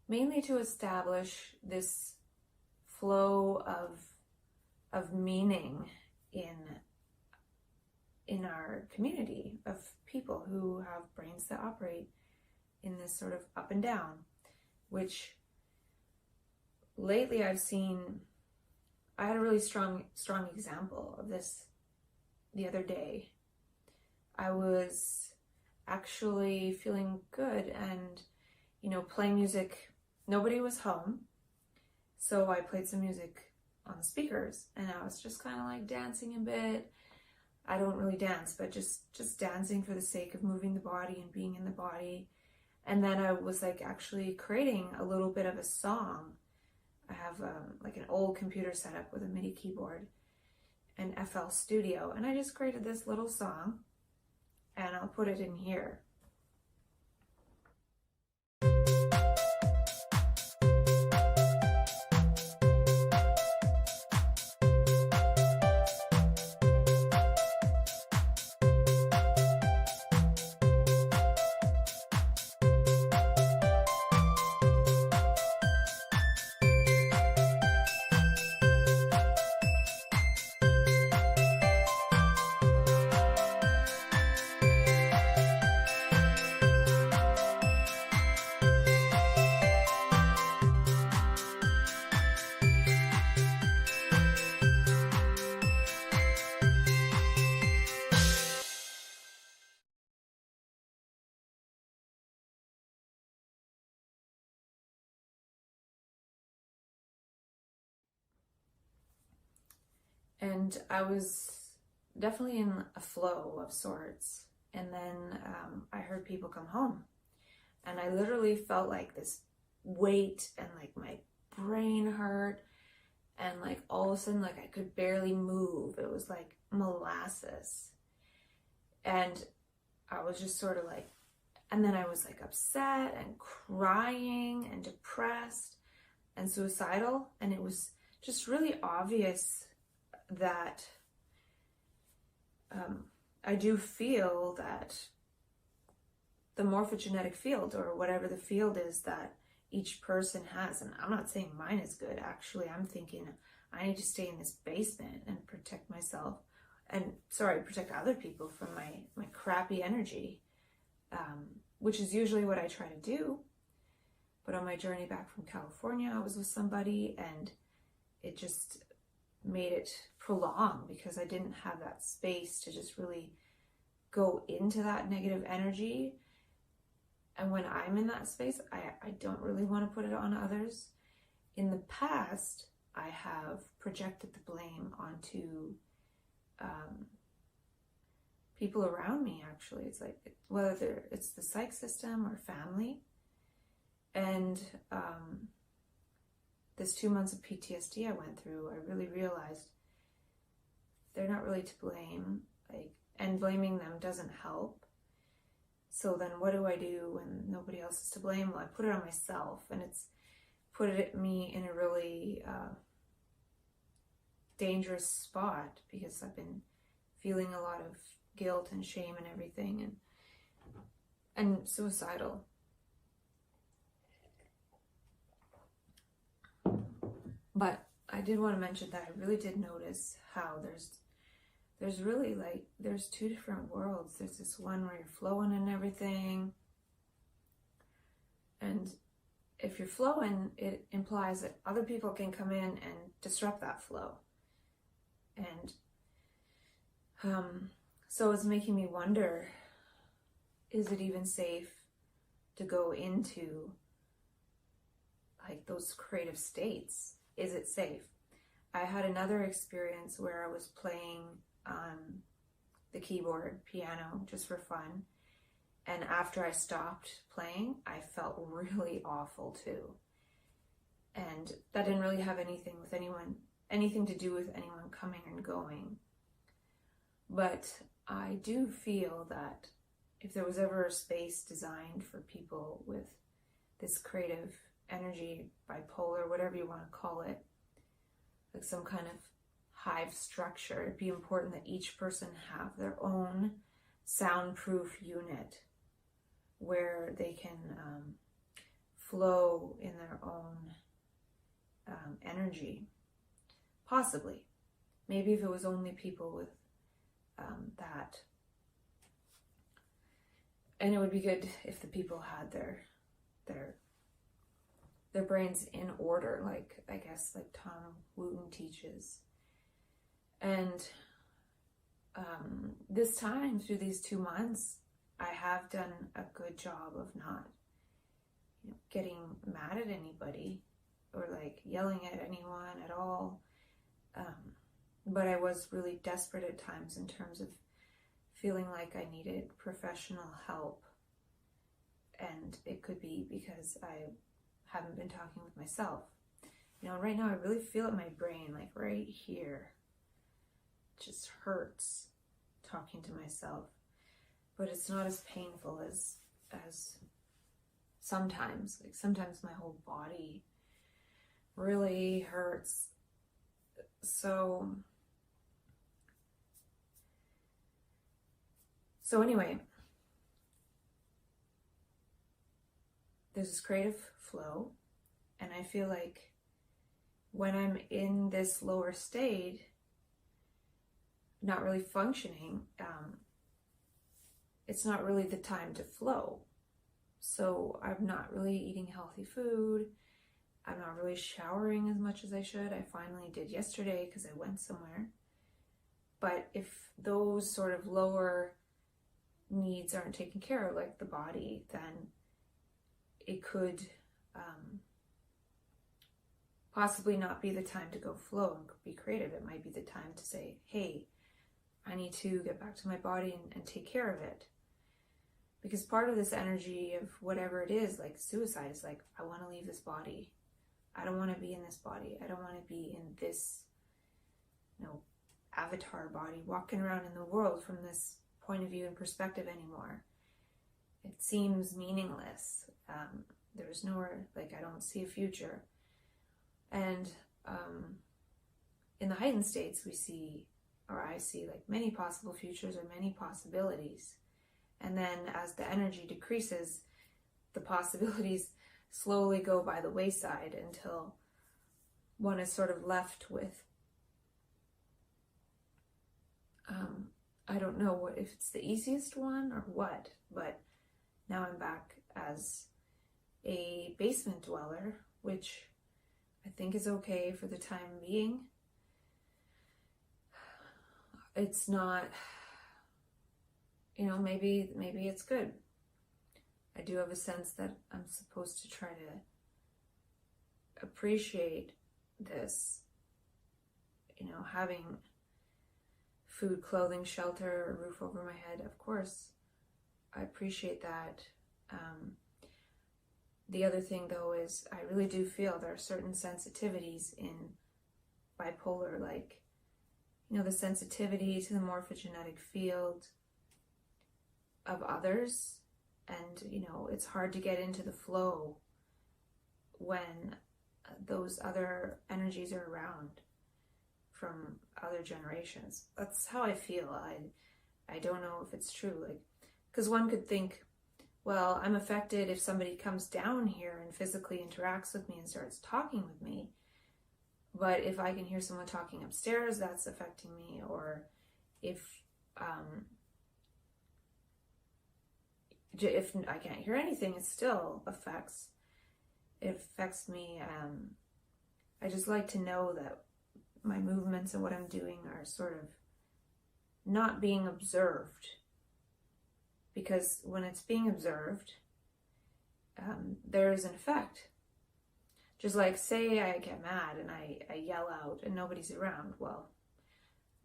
mainly to establish this flow of meaning in our community of people who have brains that operate in this sort of up and down, which lately I've seen. I had a really strong example of this the other day. I was actually feeling good and, playing music. Nobody was home, so I played some music on the speakers, and I was just kind of like dancing a bit. I don't really dance, but just dancing for the sake of moving the body and being in the body. And then I was like actually creating a little bit of a song. I have like an old computer setup with a MIDI keyboard and FL Studio, and I just created this little song, and I'll put it in here. And I was definitely in a flow of sorts. And then I heard people come home. And I literally felt like this weight, and like my brain hurt. And like all of a sudden, like I could barely move. It was like molasses. And I was just sort of like, and then I was like upset and crying and depressed and suicidal. And it was just really obvious that I do feel that the morphogenetic field, or whatever the field is that each person has, and I'm not saying mine is good, actually, I'm thinking I need to stay in this basement and protect myself, and protect other people from my crappy energy, which is usually what I try to do. But on my journey back from California, I was with somebody, and it just made it prolonged because I didn't have that space to just really go into that negative energy. And when I'm in that space, I don't really want to put it on others. In the past, I have projected the blame onto people around me, actually. It's like, whether it's the psych system or family. And this 2 months of PTSD I went through, I really realized they're not really to blame. Like, and blaming them doesn't help. So then what do I do when nobody else is to blame? Well, I put it on myself, and it's put me in a really dangerous spot, because I've been feeling a lot of guilt and shame and everything, and suicidal. But I did want to mention that I really did notice how there's really like, there's two different worlds. There's this one where you're flowing and everything, and if you're flowing, it implies that other people can come in and disrupt that flow. And so it's making me wonder, is it even safe to go into like those creative states? Is it safe? I had another experience where I was playing the keyboard, piano, just for fun. And after I stopped playing, I felt really awful too. And that didn't really have anything to do with anyone coming and going. But I do feel that if there was ever a space designed for people with this creative energy, bipolar, whatever you want to call it, like some kind of hive structure, it'd be important that each person have their own soundproof unit where they can flow in their own energy. Possibly. Maybe if it was only people with that. And it would be good if the people had their brains in order, like, I guess, like Tom Wooten teaches. And this time, through these 2 months, I have done a good job of not, getting mad at anybody or like yelling at anyone at all. But I was really desperate at times in terms of feeling like I needed professional help. And it could be because I haven't been talking with myself. Right now I really feel it in my brain, like right here. It just hurts talking to myself. But it's not as painful as sometimes. Like sometimes my whole body really hurts. So anyway, there's this creative flow, and I feel like when I'm in this lower state, not really functioning, it's not really the time to flow. So I'm not really eating healthy food. I'm not really showering as much as I should. I finally did yesterday because I went somewhere. But if those sort of lower needs aren't taken care of, like the body, then it could possibly not be the time to go flow and be creative. It might be the time to say, hey, I need to get back to my body and take care of it. Because part of this energy of whatever it is, like suicide, is like, I want to leave this body. I don't want to be in this body. I don't want to be in this, avatar body, walking around in the world from this point of view and perspective anymore. It seems meaningless. There's nowhere, like, I don't see a future. And in the heightened states, I see like many possible futures or many possibilities. And then as the energy decreases, the possibilities slowly go by the wayside until one is sort of left with, I don't know if it's the easiest one or what, but now I'm back as a basement dweller, which I think is okay for the time being. It's not, maybe it's good. I do have a sense that I'm supposed to try to appreciate this, having food, clothing, shelter, a roof over my head. Of course, I appreciate that. The other thing, though, is I really do feel there are certain sensitivities in bipolar, like you know, the sensitivity to the morphogenetic field of others. And, you know, it's hard to get into the flow when those other energies are around from other generations. That's how I feel. I don't know if it's true. Like, because one could think, well, I'm affected if somebody comes down here and physically interacts with me and starts talking with me. But if I can hear someone talking upstairs, that's affecting me. Or if I can't hear anything, it still affects me. I just like to know that my movements and what I'm doing are sort of not being observed. Because when it's being observed, there is an effect. Just like, say I get mad and I yell out and nobody's around, well,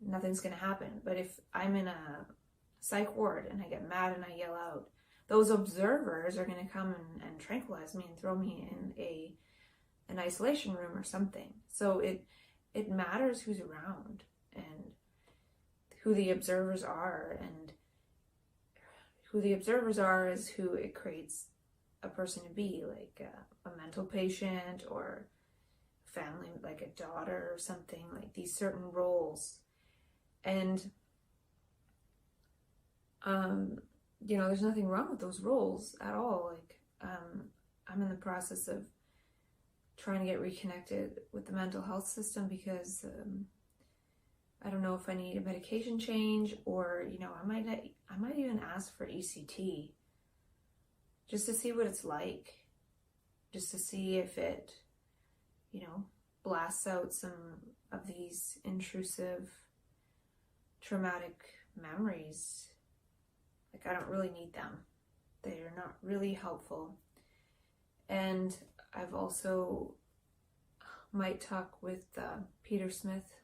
nothing's going to happen. But if I'm in a psych ward and I get mad and I yell out, those observers are going to come and tranquilize me and throw me in an isolation room or something. So it matters who's around and who the observers are, and who the observers are is who it creates a person to be, like a mental patient or family, like a daughter or something, like these certain roles. And you know, there's nothing wrong with those roles at all. Like I'm in the process of trying to get reconnected with the mental health system because I don't know if I need a medication change, or, you know, I might even ask for ECT just to see what it's like, just to see if it, you know, blasts out some of these intrusive traumatic memories. Like, I don't really need them. They are not really helpful. And I've also might talk with Peter Smith,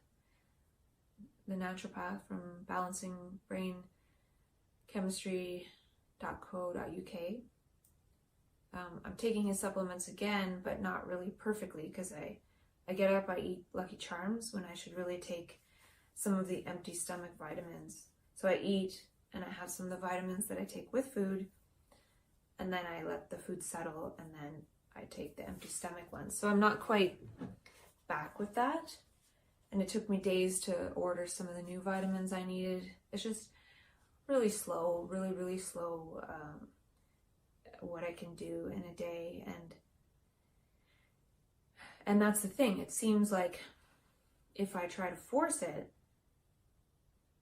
the naturopath from balancingbrainchemistry.co.uk. I'm taking his supplements again, but not really perfectly, because I get up, I eat Lucky Charms when I should really take some of the empty stomach vitamins. So I eat and I have some of the vitamins that I take with food, and then I let the food settle, and then I take the empty stomach ones. So I'm not quite back with that. And it took me days to order some of the new vitamins I needed. It's just really slow, really slow, what I can do in a day. And that's the thing. It seems like if I try to force it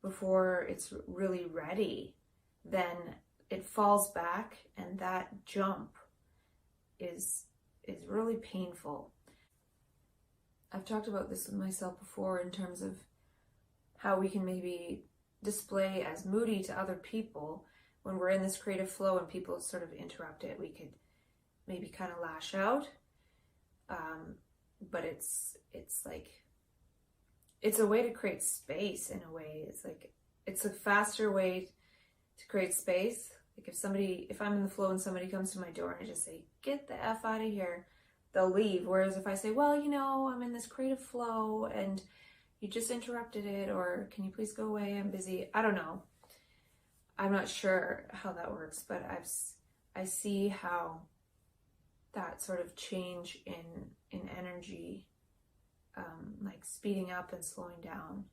before it's really ready, then it falls back, and that jump is really painful. I've talked about this with myself before in terms of how we can maybe display as moody to other people when we're in this creative flow and people sort of interrupt it. We could maybe kind of lash out, but it's like, it's a way to create space in a way. It's like, it's a faster way to create space. Like if I'm in the flow and somebody comes to my door and I just say, get the F out of here, they'll leave. Whereas if I say, well, you know, I'm in this creative flow and you just interrupted it, or can you please go away, I'm busy. I don't know. I'm not sure how that works, but I see how that sort of change in energy, like speeding up and slowing down,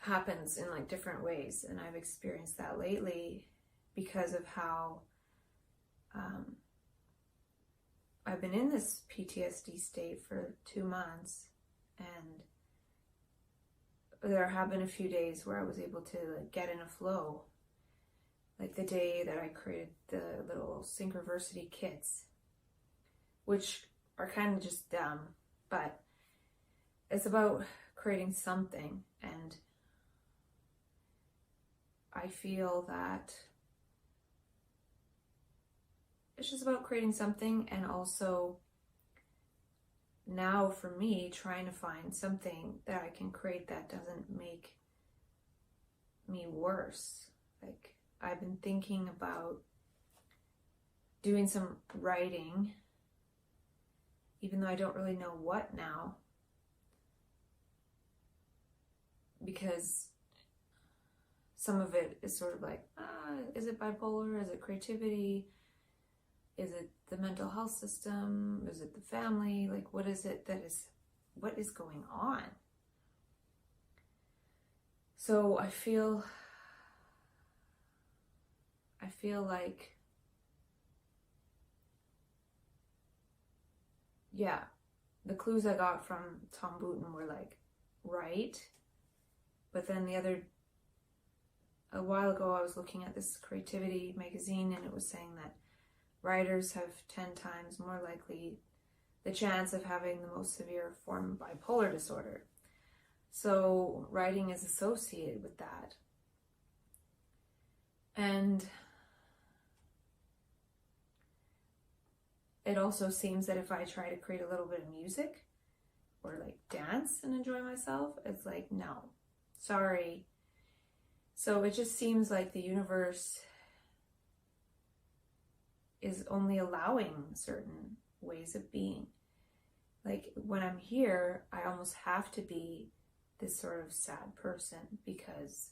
happens in like different ways. And I've experienced that lately because of how I've been in this PTSD state for 2 months, and there have been a few days where I was able to like get in a flow, like the day that I created the little synchroversity kits, which are kind of just dumb, but it's about creating something. And I feel that it's just about creating something, and also now for me trying to find something that I can create that doesn't make me worse. Like, I've been thinking about doing some writing even though I don't really know what now, because some of it is sort of like, is it bipolar? Is it creativity? Is it the mental health system? Is it the family? Like, what is it that is, what is going on? So I feel like, yeah, the clues I got from Tom Booten were like, right. But then a while ago, I was looking at this creativity magazine, and it was saying that writers have 10 times more likely the chance of having the most severe form of bipolar disorder. So writing is associated with that. And it also seems that if I try to create a little bit of music or like dance and enjoy myself, it's like, no, sorry. So it just seems like the universe is only allowing certain ways of being. Like when I'm here, I almost have to be this sort of sad person, because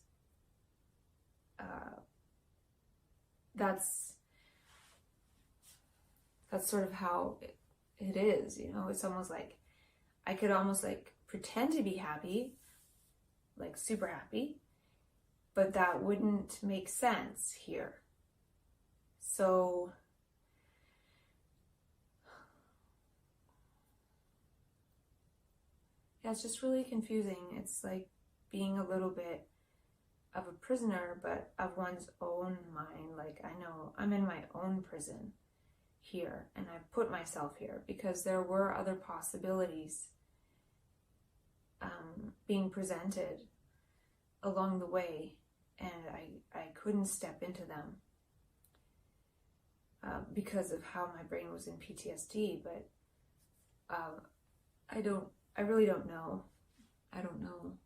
that's sort of how it is, you know. It's almost like I could almost like pretend to be happy, like super happy, but that wouldn't make sense here. So yeah, it's just really confusing. It's like being a little bit of a prisoner, but of one's own mind. Like, I know I'm in my own prison here, and I put myself here because there were other possibilities being presented along the way, and I couldn't step into them because of how my brain was in PTSD. But I really don't know. I don't know.